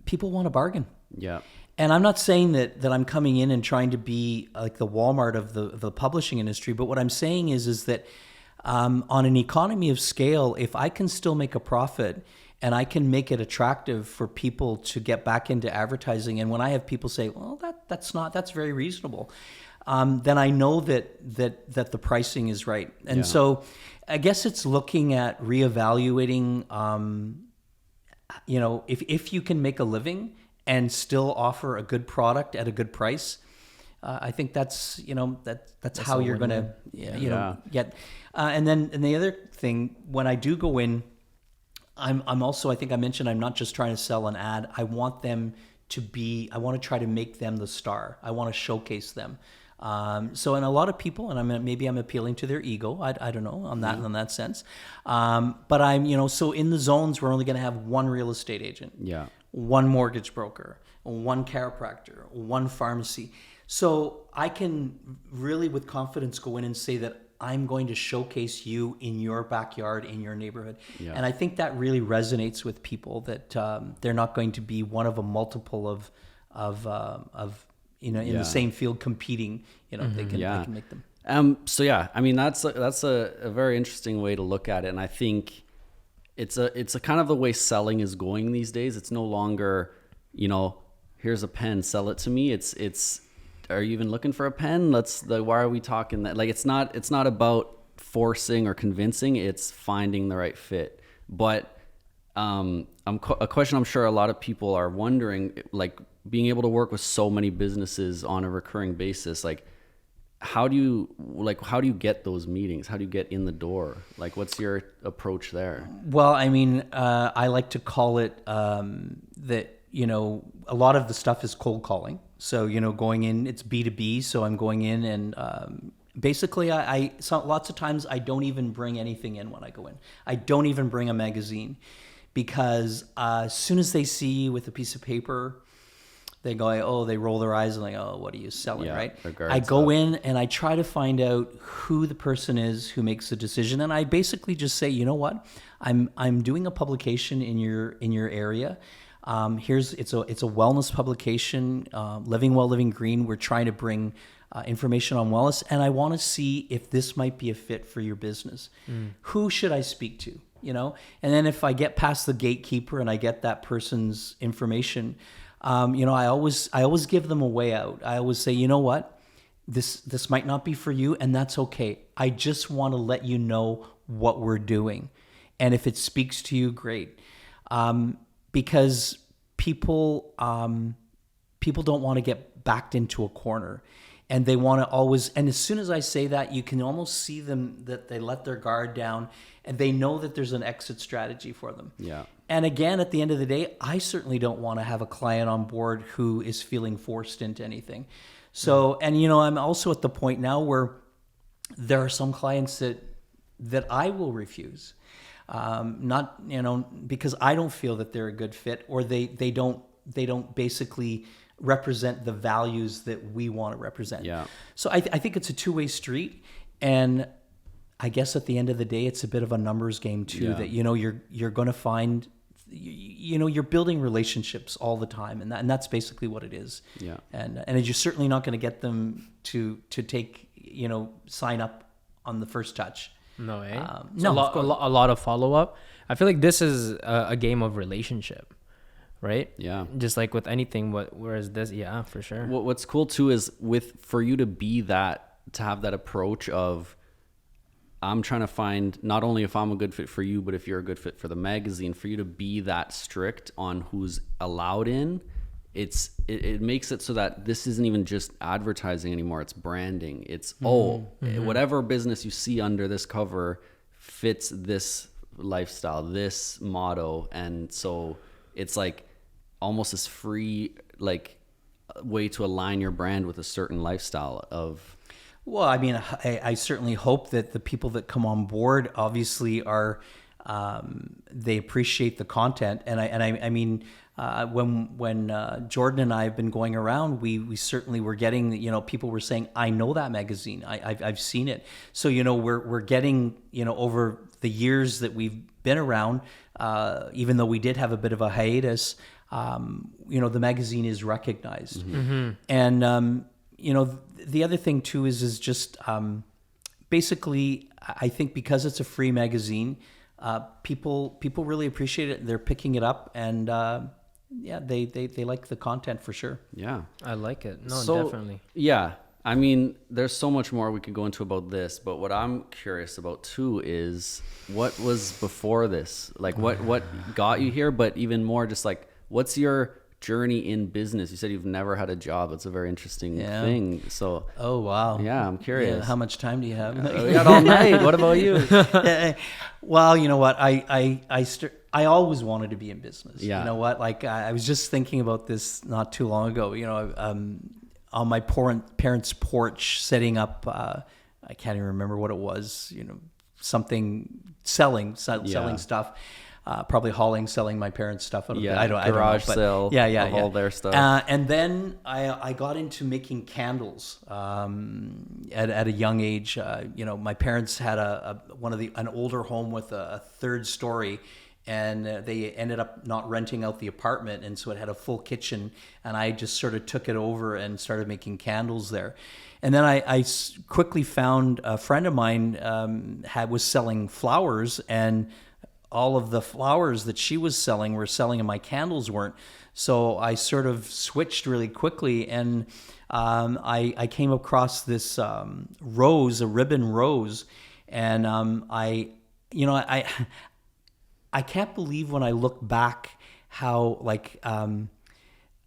people want a bargain. Yeah. And I'm not saying that I'm coming in and trying to be like the Walmart of the publishing industry, but what I'm saying is that on an economy of scale, if I can still make a profit and I can make it attractive for people to get back into advertising, and when I have people say, well, that's very reasonable, then I know that the pricing is right. And so I guess it's looking at reevaluating, if you can make a living and still offer a good product at a good price, I think that's how you're going to get. And the other thing, when I do go in, I'm also, I think I mentioned, I'm not just trying to sell an ad. I want them I want to try to make them the star. I want to showcase them. So, and a lot of people, and maybe I'm appealing to their ego. I don't know on that sense. But I'm, so in the zones, we're only going to have one real estate agent, one mortgage broker, one chiropractor, one pharmacy. So I can really with confidence go in and say that I'm going to showcase you in your backyard, in your neighborhood. Yeah. And I think that really resonates with people, that they're not going to be one of a multiple of in the same field competing. They can make them. So yeah, I mean, that's a very interesting way to look at it. And I think it's a kind of the way selling is going these days. It's no longer, here's a pen, sell it to me. It's are you even looking for a pen? Why are we talking that? Like, it's not about forcing or convincing, it's finding the right fit. But a question I'm sure a lot of people are wondering, like, being able to work with so many businesses on a recurring basis, like, how do you get those meetings? How do you get in the door? Like, what's your approach there? Well, I mean, I like to call it that, a lot of the stuff is cold calling. So, going in, it's B2B. So I'm going in and basically lots of times I don't even bring anything in when I go in. I don't even bring a magazine, because as soon as they see you with a piece of paper, they go, they roll their eyes and like, oh, what are you selling, right? I go in and I try to find out who the person is who makes the decision, and I basically just say, you know what, I'm doing a publication in your area. It's a wellness publication, Living Well, Living Green. We're trying to bring information on wellness, and I want to see if this might be a fit for your business. Who should I speak to? And then if I get past the gatekeeper and I get that person's information, I always give them a way out. I always say, you know what, this might not be for you, and that's okay. I just want to let you know what we're doing, and if it speaks to you, great. Because people don't want to get backed into a corner, and they want to always. And as soon as I say that, you can almost see them that they let their guard down, and they know that there's an exit strategy for them. Yeah. And again, at the end of the day, I certainly don't want to have a client on board who is feeling forced into anything. So, and I'm also at the point now where there are some clients that I will refuse. Not, because I don't feel that they're a good fit, or they don't basically represent the values that we want to represent. Yeah. So I think it's a two-way street, and I guess at the end of the day, it's a bit of a numbers game too. Yeah. That you're going to find, you're building relationships all the time, and that's basically what it is. Yeah. And you're certainly not going to get them to take sign up on the first touch. No, eh? No, a lot of follow up. I feel like this is a game of relationship, right? Yeah. Just like with anything, whereas this, yeah, for sure. What's cool too is for you to have that approach of, I'm trying to find not only if I'm a good fit for you, but if you're a good fit for the magazine. For you to be that strict on who's allowed in, it makes it so that this isn't even just advertising anymore. It's branding. It's whatever business you see under this cover fits this lifestyle, this motto, and so it's like almost this free way to align your brand with a certain lifestyle of. Well, I mean, I certainly hope that the people that come on board obviously are they appreciate the content, and I mean. When Jordan and I have been going around, we certainly were getting, people were saying, I know that magazine. I've seen it. So, we're getting, over the years that we've been around, even though we did have a bit of a hiatus, the magazine is recognized. Mm-hmm. And, the other thing too is just basically, I think because it's a free magazine, people really appreciate it. They're picking it up, and yeah, they like the content for sure. Yeah, I like it. No, definitely. Yeah, I mean, there's so much more we could go into about this, but what I'm curious about too is what was before this, like what got you here, but even more, just like what's your journey in business? You said you've never had a job. That's a very interesting thing. So, oh wow, yeah, I'm curious. Yeah, how much time do you have? We got all night. What about you? Well, you know what, I always wanted to be in business. Yeah. You know what? Like I was just thinking about this not too long ago. You know, on my parents' porch, setting up. I can't even remember what it was. You know, something selling stuff. Probably selling my parents' stuff out of I don't garage know, sale. Of all their stuff. And then I got into making candles at a young age. You know, my parents had an older home with a third story, and they ended up not renting out the apartment, and so it had a full kitchen, and I just sort of took it over and started making candles there. And then I quickly found a friend of mine was selling flowers, and all of the flowers that she was selling were selling and my candles weren't. So I sort of switched really quickly, and I came across this rose, a ribbon rose, and I can't believe when I look back how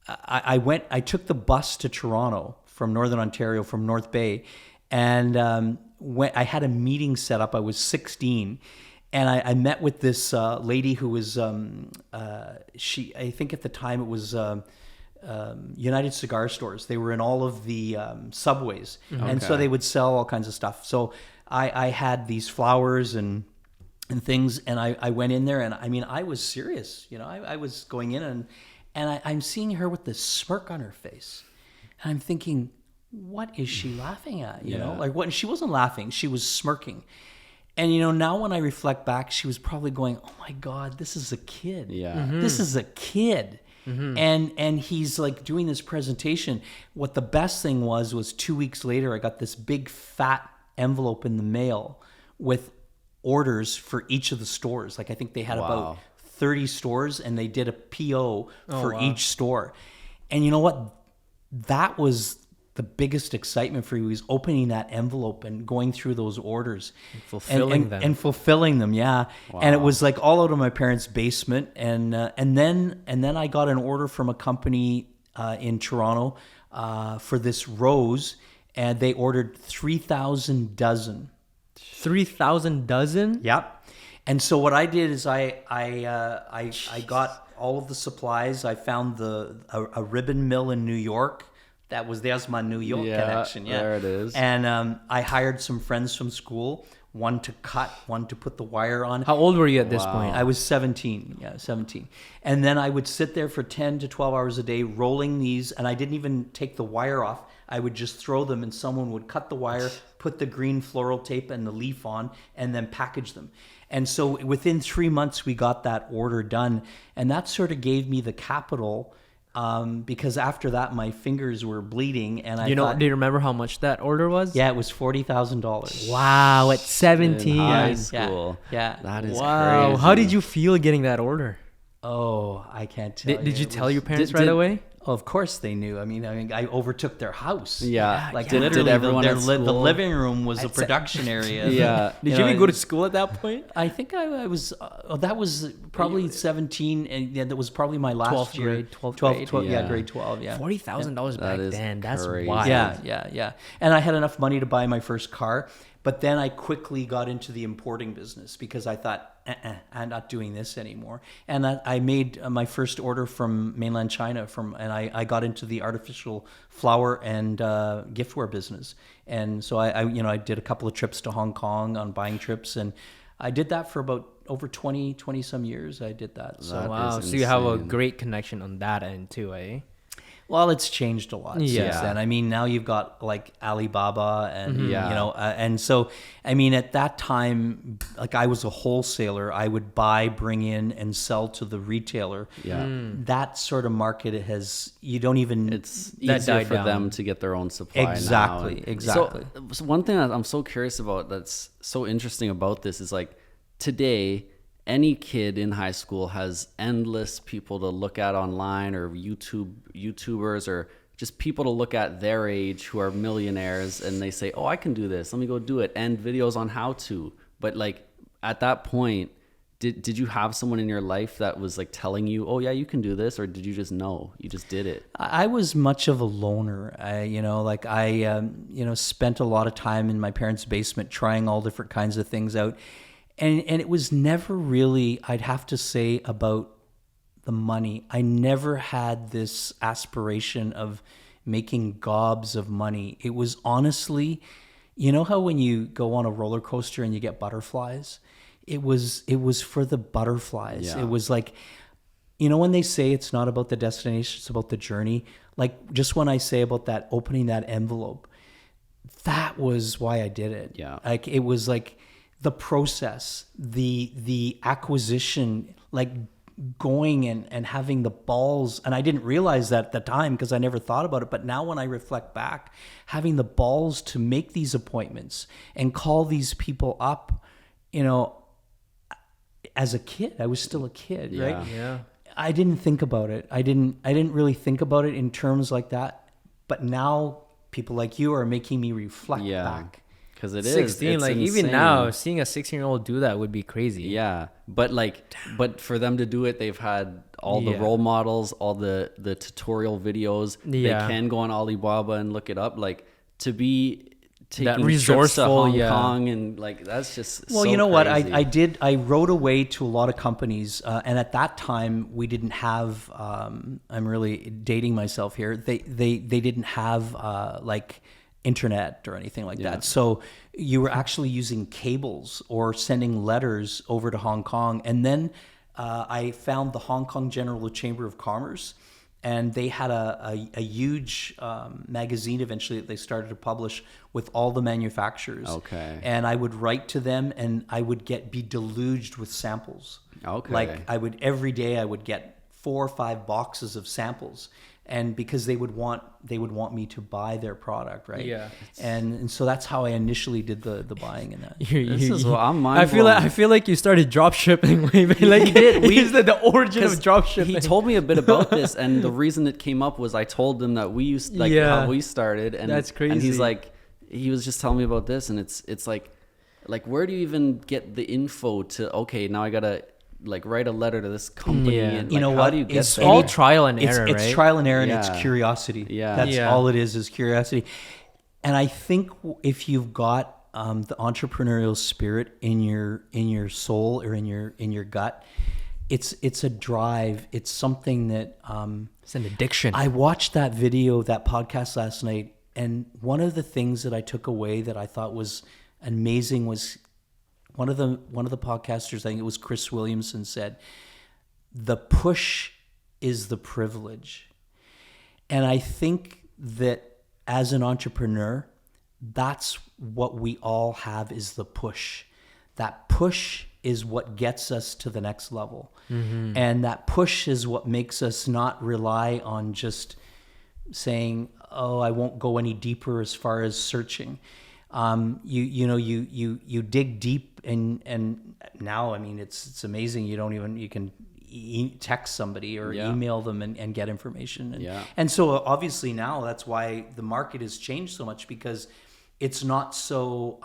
I took the bus to Toronto from Northern Ontario, from North Bay, and when I had a meeting set up. I was 16. And I met with this lady who was, I think at the time it was United Cigar Stores. They were in all of the subways. Mm-hmm. And so they would sell all kinds of stuff. So I had these flowers and things, and I went in there, and I mean, I was serious. You know, I was going in, and I'm seeing her with this smirk on her face. And I'm thinking, what is she laughing at? You know, like what? She wasn't laughing. She was smirking. And, you know, now when I reflect back, she was probably going, oh, my God, this is a kid. Yeah. Mm-hmm. This is a kid. Mm-hmm. And he's like doing this presentation. What the best thing was 2 weeks later, I got this big fat envelope in the mail with orders for each of the stores. Like I think they had about 30 stores, and they did a PO for each store. And you know what? That was the biggest excitement for you, was opening that envelope and going through those orders and fulfilling them. Yeah. Wow. And it was like all out of my parents' basement. And then I got an order from a company in Toronto for this rose, and they ordered 3,000 dozen. 3,000 dozen? Yep. And so what I did is I got all of the supplies. I found a ribbon mill in New York. There's my New York connection. Yeah, there it is. And I hired some friends from school, one to cut, one to put the wire on. How old were you at this point? I was 17. Yeah, 17. And then I would sit there for 10 to 12 hours a day rolling these, and I didn't even take the wire off. I would just throw them, and someone would cut the wire, put the green floral tape and the leaf on, and then package them. And so within 3 months, we got that order done. And that sort of gave me the capital, because after that, my fingers were bleeding. And I thought, do you remember how much that order was? Yeah, it was $40,000. Wow, at 17. In high school. Yeah. That is wow. crazy. How did you feel getting that order? Oh, I can't tell you. Did you tell your parents right away? Oh, of course they knew. I mean, I overtook their house. Yeah. Like Did literally, everyone at school? the living room was a production area. Yeah. Did you even go to school at that point? I think I was. That was probably 17, and that was probably my last 12th year. grade, 12th grade. Yeah, grade 12. Yeah. $40,000 back then. That's crazy. wild. Yeah. And I had enough money to buy my first car, but then I quickly got into the importing business because I thought, I'm not doing this anymore. And I made my first order from mainland China, and I got into the artificial flower and giftware business. And so I did a couple of trips to Hong Kong on buying trips, and I did that for about over 20 some years. I did that. So wow. So you have a great connection on that end too, eh? Well, it's changed a lot since then. I mean, now you've got like Alibaba and, and so, I mean, at that time, like I was a wholesaler, I would buy, bring in and sell to the retailer. Yeah. That sort of market it's easier for them to get their own supply Exactly. now. Exactly. So one thing that I'm so curious about that's so interesting about this is like today, any kid in high school has endless people to look at online, or YouTubers, or just people to look at their age who are millionaires, and they say, oh, I can do this, let me go do it, and videos on how to. But like at that point, did you have someone in your life that was like telling you, oh yeah, you can do this, or did you just know, you just did it? I was much of a loner. I spent a lot of time in my parents' basement trying all different kinds of things out. and it was never really, I'd have to say, about the money. I never had this aspiration of making gobs of money. It was honestly, you know how when you go on a roller coaster and you get butterflies? It was for the butterflies. Yeah. It was like, you know, when they say it's not about the destination, it's about the journey. Like just when I say about that, opening that envelope, that was why I did it. Yeah. Like it was like the process, the acquisition, like going and having the balls. And I didn't realize that at the time because I never thought about it. But now when I reflect back, having the balls to make these appointments and call these people up, you know, as a kid, I was still a kid, right? Yeah. I didn't think about it. I didn't really think about it in terms like that. But now people like you are making me reflect back. Because it is 16, it's like insane. even now, seeing a 16-year-old do that would be crazy. Yeah, but for them to do it, they've had all the role models, all the tutorial videos. Yeah. They can go on Alibaba and look it up. Like to be taking That trips to resourceful, Hong Kong and like that's just well, so you know crazy. what? I wrote away to a lot of companies, and at that time we didn't have. I'm really dating myself here. They didn't have like internet or anything like that. So you were actually using cables or sending letters over to Hong Kong. And then I found the Hong Kong General Chamber of Commerce, and they had a huge magazine eventually that they started to publish with all the manufacturers. Okay. And I would write to them, and I would be deluged with samples. Okay. Like every day I would get 4 or 5 boxes of samples. And because they would want me to buy their product, right? Yeah. And so that's how I initially did the buying and that. This is what I'm mind I feel like you started drop shipping way back. Like We did. He's the origin of drop shipping. He told me a bit about this, and the reason it came up was I told him that we used how we started, and That's crazy. And he's like, he was just telling me about this, and it's like where do you even get the info to? Okay, now I gotta like write a letter to this company, Yeah. and You know how what? do you get It's there? all trial and error, It's right? trial and error, and Yeah. it's curiosity. Yeah. That's Yeah. all it is curiosity. And I think if you've got the entrepreneurial spirit in your soul or in your gut, it's a drive. It's something that It's an addiction. I watched that video, that podcast last night, and one of the things that I took away that I thought was amazing was one of the podcasters, I think it was Chris Williamson, said, "The push is the privilege." And I think that as an entrepreneur, that's what we all have, is the push. That push is what gets us to the next level. Mm-hmm. And that push is what makes us not rely on just saying, "Oh, I won't go any deeper as far as searching." You dig deep, and now, I mean, it's amazing. You can text somebody or email them and get information. And so obviously now that's why the market has changed so much, because it's not so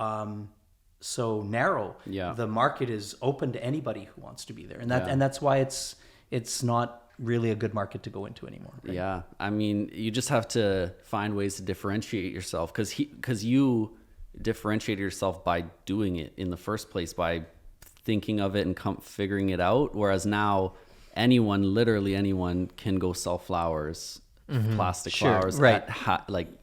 narrow. Yeah. The market is open to anybody who wants to be there, and that's why it's not really a good market to go into anymore. Right? Yeah, I mean, you just have to find ways to differentiate yourself, because you differentiate yourself by doing it in the first place, by thinking of it and figuring it out. Whereas now, literally anyone can go sell flowers, plastic flowers, right?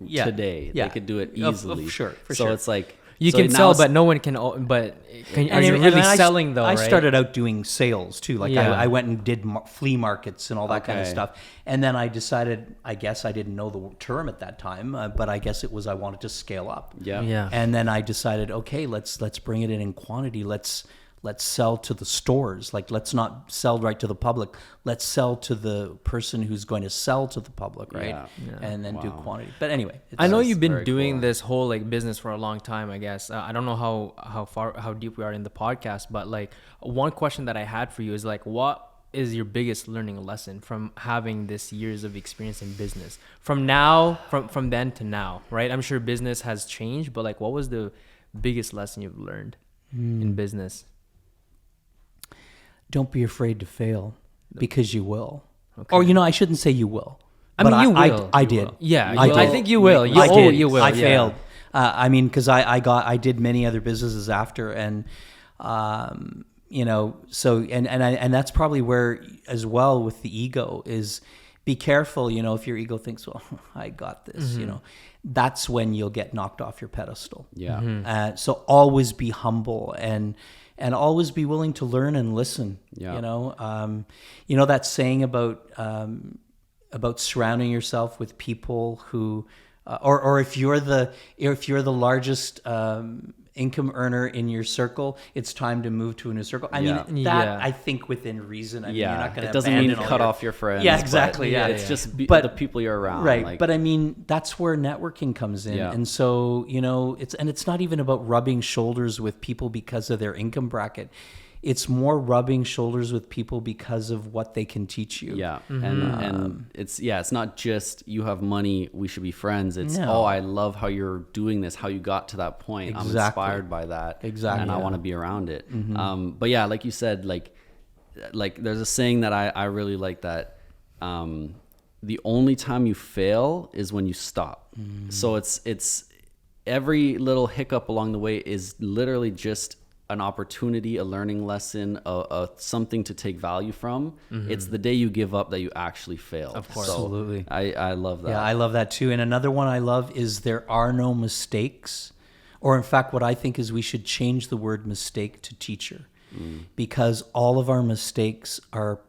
Today, they could do it easily. For so sure. it's like you can sell, but no one can. But are you really selling though? I right? started out doing sales too. Like Yeah. I went and did flea markets and all that kind of stuff. And then I decided, I guess I didn't know the term at that time, but I guess it was I wanted to scale up. Yeah. And then I decided, okay, let's bring it in quantity. Let's sell to the stores. Like, let's not sell right to the public. Let's sell to the person who's going to sell to the public, right? Yeah. And then do quantity. But anyway, I know you've been very doing cool. this whole like business for a long time, I guess. I don't know how deep we are in the podcast, but like one question that I had for you is like, what is your biggest learning lesson from having this years of experience in business? From then to now, right? I'm sure business has changed, but like, what was the biggest lesson you've learned in business? Don't be afraid to fail, because you will. Okay. Or, I shouldn't say you will. I mean, but you will. I You did. will. Yeah, I you will. did. I think you will. You did. will. I yeah. failed. I mean, because I did many other businesses after, and So and that's probably where as well with the ego is, be careful, if your ego thinks, well, I got this, that's when you'll get knocked off your pedestal. Yeah. So always be humble and always be willing to learn and listen. Yeah. That saying about surrounding yourself with people who, or if you're the largest income earner in your circle, it's time to move to a new circle. I mean, that I think within reason. I mean, you're not going to. It doesn't mean cut off your friends. Yeah, exactly. It's just the people you're around. Right. But I mean, that's where networking comes in. And so, it's not even about rubbing shoulders with people because of their income bracket. It's more rubbing shoulders with people because of what they can teach you. Yeah. And it's not just you have money, we should be friends. It's, I love how you're doing this, how you got to that point. Exactly. I'm inspired by that. Exactly. And I want to be around it. But yeah, like you said, like there's a saying that I really like, that the only time you fail is when you stop. So it's every little hiccup along the way is literally just an opportunity, a learning lesson, something to take value from. It's the day you give up that you actually fail. Of course. So Absolutely. I love that. Yeah, I love that too. And another one I love is there are no mistakes. Or in fact, what I think is we should change the word mistake to teacher, because all of our mistakes are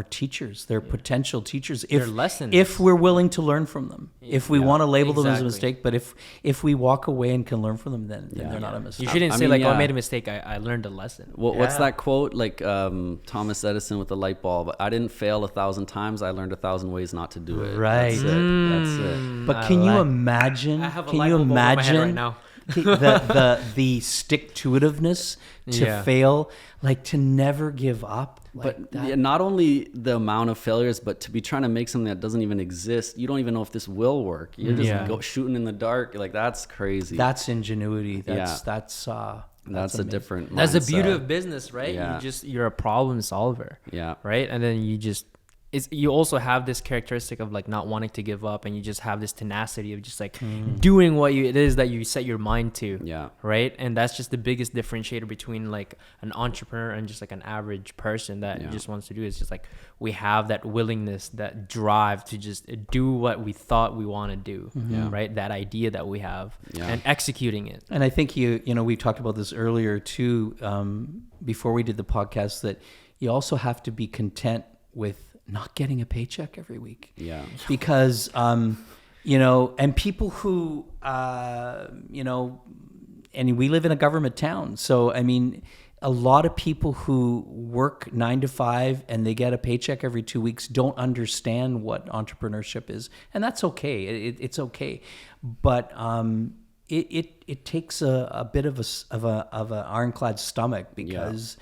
teachers. They're potential teachers. They're lessons. If we're willing to learn from them. If we want to label them as a mistake, but if we walk away and can learn from them, then they're not a mistake. You shouldn't say I made a mistake. I learned a lesson. What's that quote? Like Thomas Edison with the light bulb. I didn't fail 1,000 times. I learned 1,000 ways not to do it. Right. That's it. But can you imagine? I have a can light you bulb over my head imagine right now. the stick-to-itiveness to fail, like to never give up? But not only the amount of failures, but to be trying to make something that doesn't even exist. You don't even know if this will work. You're just shooting in the dark. Like, that's crazy. That's ingenuity. That's a different mindset. That's the beauty of business, right? Yeah. You're a problem solver. Yeah. Right. And then you also have this characteristic of like not wanting to give up, and you just have this tenacity of just like doing what it is that you set your mind to. Yeah. Right. And that's just the biggest differentiator between like an entrepreneur and just like an average person that just wants to do. It's just like we have that willingness, that drive to just do what we thought we want to do. Right. That idea that we have and executing it. And I think we talked about this earlier too, before we did the podcast, that you also have to be content with not getting a paycheck every week. Yeah. Because, and people who, and we live in a government town. So, I mean, a lot of people who work 9 to 5 and they get a paycheck every 2 weeks don't understand what entrepreneurship is. And that's okay. It's okay. But, it takes a bit of an ironclad stomach, because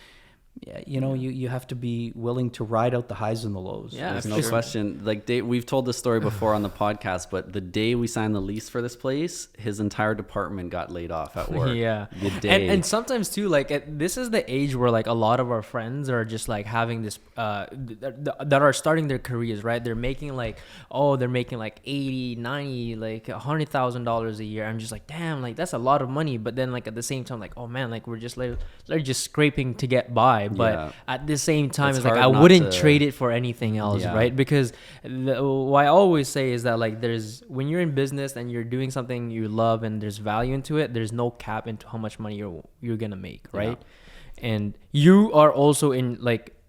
you have to be willing to ride out the highs and the lows. Yeah, there's no question. Like, we've told this story before on the podcast, but the day we signed the lease for this place, his entire department got laid off at work. Yeah. The day. And sometimes too, like this is the age where like a lot of our friends are just like having this, that are starting their careers, right? They're making like 80, 90, like $100,000 a year. I'm just like, damn, like that's a lot of money. But then like at the same time, like, oh man, like we're just just scraping to get by. But at the same time, it's like I wouldn't trade it for anything else, right? Because what I always say is that like when you're in business and you're doing something you love and there's value into it, there's no cap into how much money you're gonna make, right? And you are also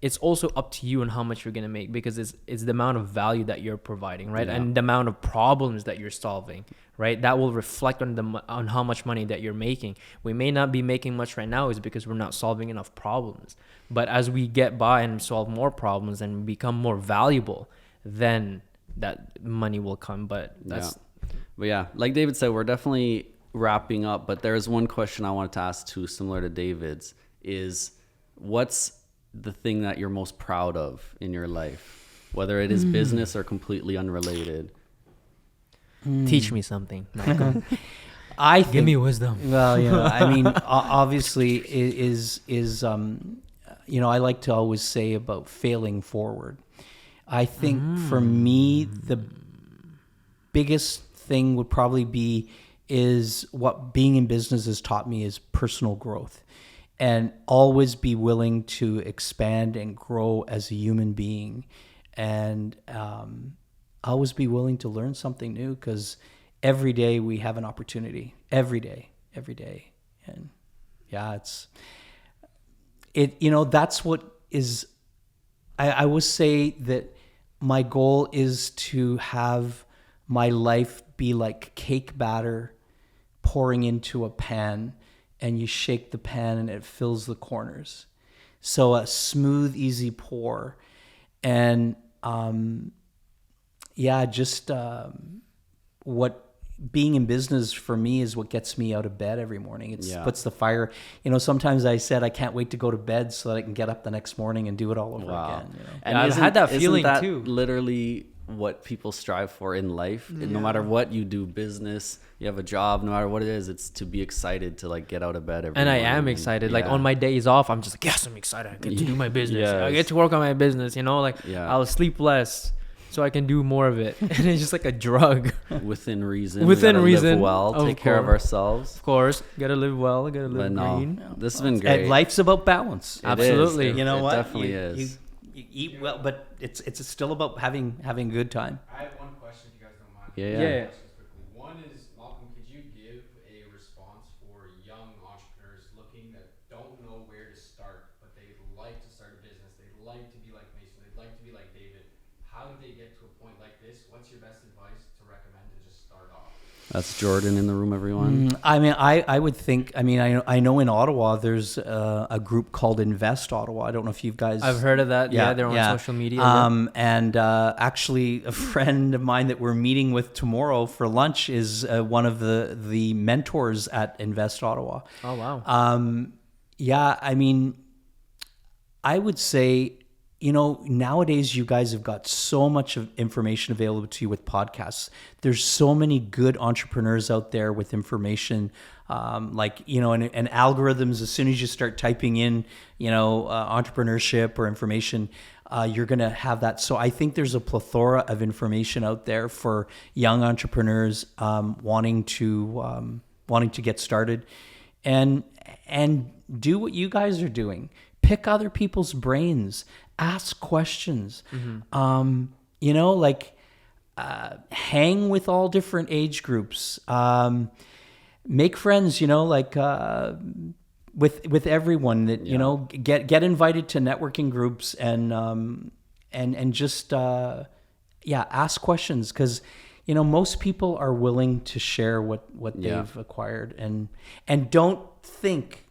it's also up to you on how much you're gonna make, because it's the amount of value that you're providing, right? And the amount of problems that you're solving, right? That will reflect on how much money that you're making. We may not be making much right now is because we're not solving enough problems. But as we get by and solve more problems and become more valuable, then that money will come. But like David said, we're definitely wrapping up. But there's one question I wanted to ask too, similar to David's, is what's the thing that you're most proud of in your life, whether it is business or completely unrelated? Teach me something, Michael. Give me wisdom. Well, I mean, obviously is I like to always say about failing forward. I think for me, the biggest thing would probably is what being in business has taught me is personal growth. and always be willing to expand and grow as a human being, and always be willing to learn something new, because every day we have an opportunity. Every day. And yeah, that's what is, I would say that my goal is to have my life be like cake batter pouring into a pan, and you shake the pan and it fills the corners. So a smooth, easy pour. And what being in business for me is what gets me out of bed every morning. It puts the fire. Sometimes I said I can't wait to go to bed so that I can get up the next morning and do it all over again. And I've had that feeling that too. Literally what people strive for in life. No matter what you do, business, you have a job, no matter what it is, it's to be excited to like get out of bed every and morning. I am excited. Like on my days off, I'm just like, yes, I'm excited. I get to do my business. I get to work on my business. I'll sleep less so I can do more of it. And it's just like a drug. Within reason. Within reason. Live well, take care of ourselves. Of course, gotta live well. Gotta live green. This has been great. And life's about balance. Absolutely. It definitely is. You eat well, but it's still about having a good time. I have one question, if you guys don't mind. Yeah. Questions quickly. One is, Malcolm, could you give a response for young entrepreneurs looking that don't know where to start, but they'd like to start a business, they'd like to be like Mason, they'd like to be like David. How do they get to a point like this? What's your best advice to recommend to just start off? That's Jordan in the room, everyone. I mean, I would think. I mean, I know in Ottawa there's a group called Invest Ottawa. I don't know if you guys. I've heard of that. Yeah, they're on social media. And actually, a friend of mine that we're meeting with tomorrow for lunch is one of the mentors at Invest Ottawa. Oh wow. Yeah, I mean, I would say, nowadays you guys have got so much of information available to you with podcasts. There's so many good entrepreneurs out there with information, and algorithms. As soon as you start typing in, entrepreneurship or information, you're going to have that. So I think there's a plethora of information out there for young entrepreneurs wanting to get started, and do what you guys are doing. Pick other people's brains. Ask questions. Hang with all different age groups. Make friends. With everyone that get invited to networking groups and just ask questions, because most people are willing to share what they've acquired, and don't think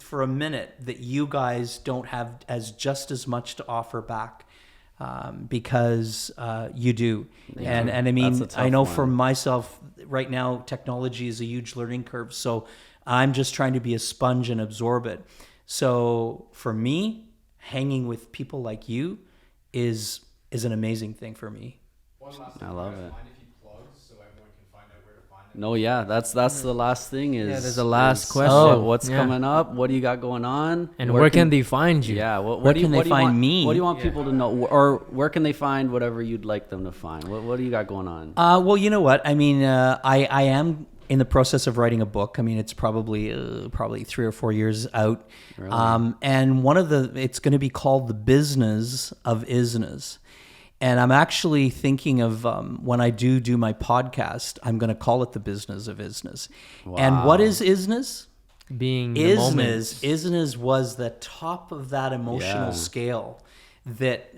for a minute that you guys don't have just much to offer back, because you do. And I mean, I know for myself right now, technology is a huge learning curve, so I'm just trying to be a sponge and absorb it. So for me, hanging with people like you is an amazing thing for me. One last I love it. Mind if you plug so everyone can find out where to find them? No, yeah, that's the last thing is. Yeah, there's a last question. What's coming up? What do you got going on? And where can they find you? Yeah, where can they find me? What do you want people to know, or where can they find whatever you'd like them to find? What do you got going on? Well, you know what? I mean, I am in the process of writing a book. I mean, it's probably 3 or 4 years out. Really? And it's going to be called The Business of Isness. And I'm actually thinking of, when I do my podcast, I'm going to call it The Business of Isness. Wow. And what is isness? Being the moment. Isness was the top of that emotional scale that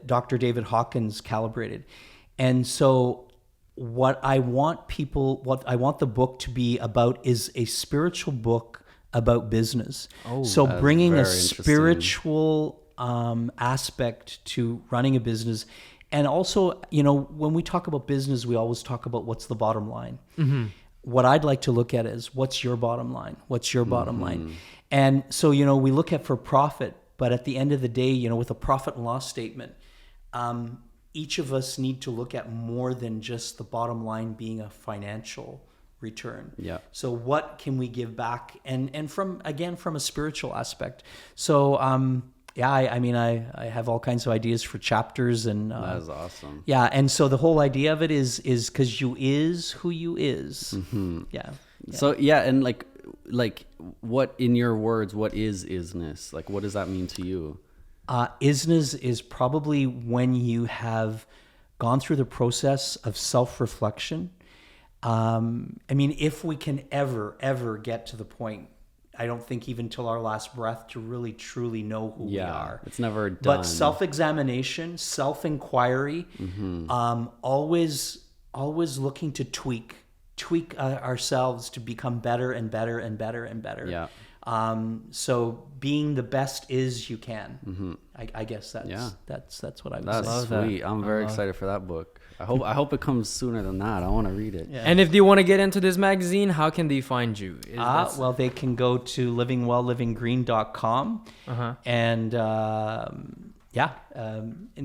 Dr. David Hawkins calibrated. And so what I want the book to be about is a spiritual book about business. So bringing a spiritual aspect to running a business. And also, when we talk about business, we always talk about what's the bottom line. Mm-hmm. What I'd like to look at is, what's your bottom line? What's your bottom line? And so, we look at for profit, but at the end of the day, with a profit and loss statement, each of us need to look at more than just the bottom line being a financial return. Yeah. So what can we give back? And from a spiritual aspect. So, I mean, I have all kinds of ideas for chapters, and that is awesome. Yeah, and so the whole idea of it is because you is who you is. Mm-hmm. Yeah. So and like what, in your words, what is isness? Like, what does that mean to you? Isness is probably when you have gone through the process of self-reflection. I mean, if we can ever get to the point, I don't think even till our last breath, to really truly know who we are. It's never done. But self-examination, self-inquiry, always looking to tweak ourselves to become better and better and better and better. Yeah. So being the best is you can. I guess that's what I would say. That's sweet. I'm very excited for that book. I hope it comes sooner than that. I want to read it. Yeah. And if they want to get into this magazine, how can they find you? Well, they can go to livingwelllivinggreen.com. And in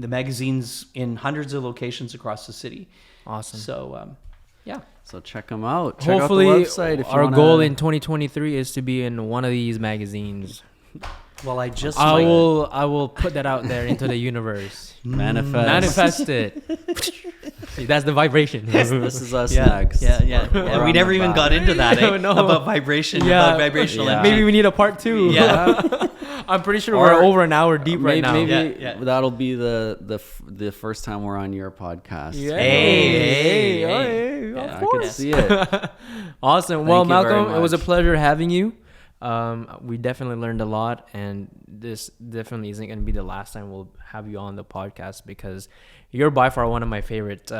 the magazine's in hundreds of locations across the city. Awesome. So, So check them out. Check Hopefully, out the website if you our wanna... goal in 2023 is to be in one of these magazines. well, I will put that out there into the universe. Manifest it. See, that's the vibration. This is us next. Yeah. We never even got into that. About vibration. About vibrational energy. Maybe we need a part 2. Yeah. I'm pretty sure we're over an hour deep right now. Maybe that'll be the first time we're on your podcast. Hey, of course. I can see it. Awesome. Well, Thank you very Malcolm, it was a much. pleasure having you. We definitely learned a lot, and this definitely isn't going to be the last time we'll have you on the podcast, because you're by far one of my favorite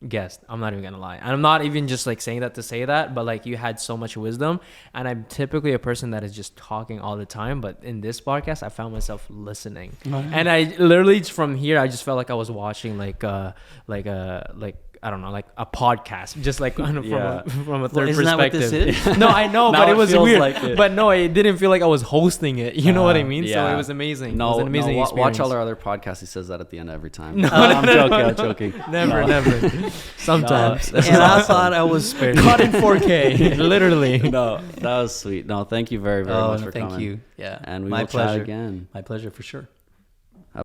guests. I'm not even going to lie. And I'm not even just like saying that to say that, but like you had so much wisdom, and I'm typically a person that is just talking all the time, but in this podcast, I found myself listening. And I literally from here, I just felt like I was watching like I don't know, like a podcast, just like from a third isn't that what perspective. this is? No, I know, Now but it it was feels weird. like it. But no, it didn't feel like I was hosting it. You know what I mean? So yeah. it was amazing. No, it was an amazing watch experience. all our other podcasts. He says that at the end every time. No, I'm joking. Never. Sometimes. And I thought I was Caught in 4K, literally. No, that was sweet. No, thank you very, very much for coming. Thank you. Yeah. And we My will pleasure. chat again. My pleasure for sure.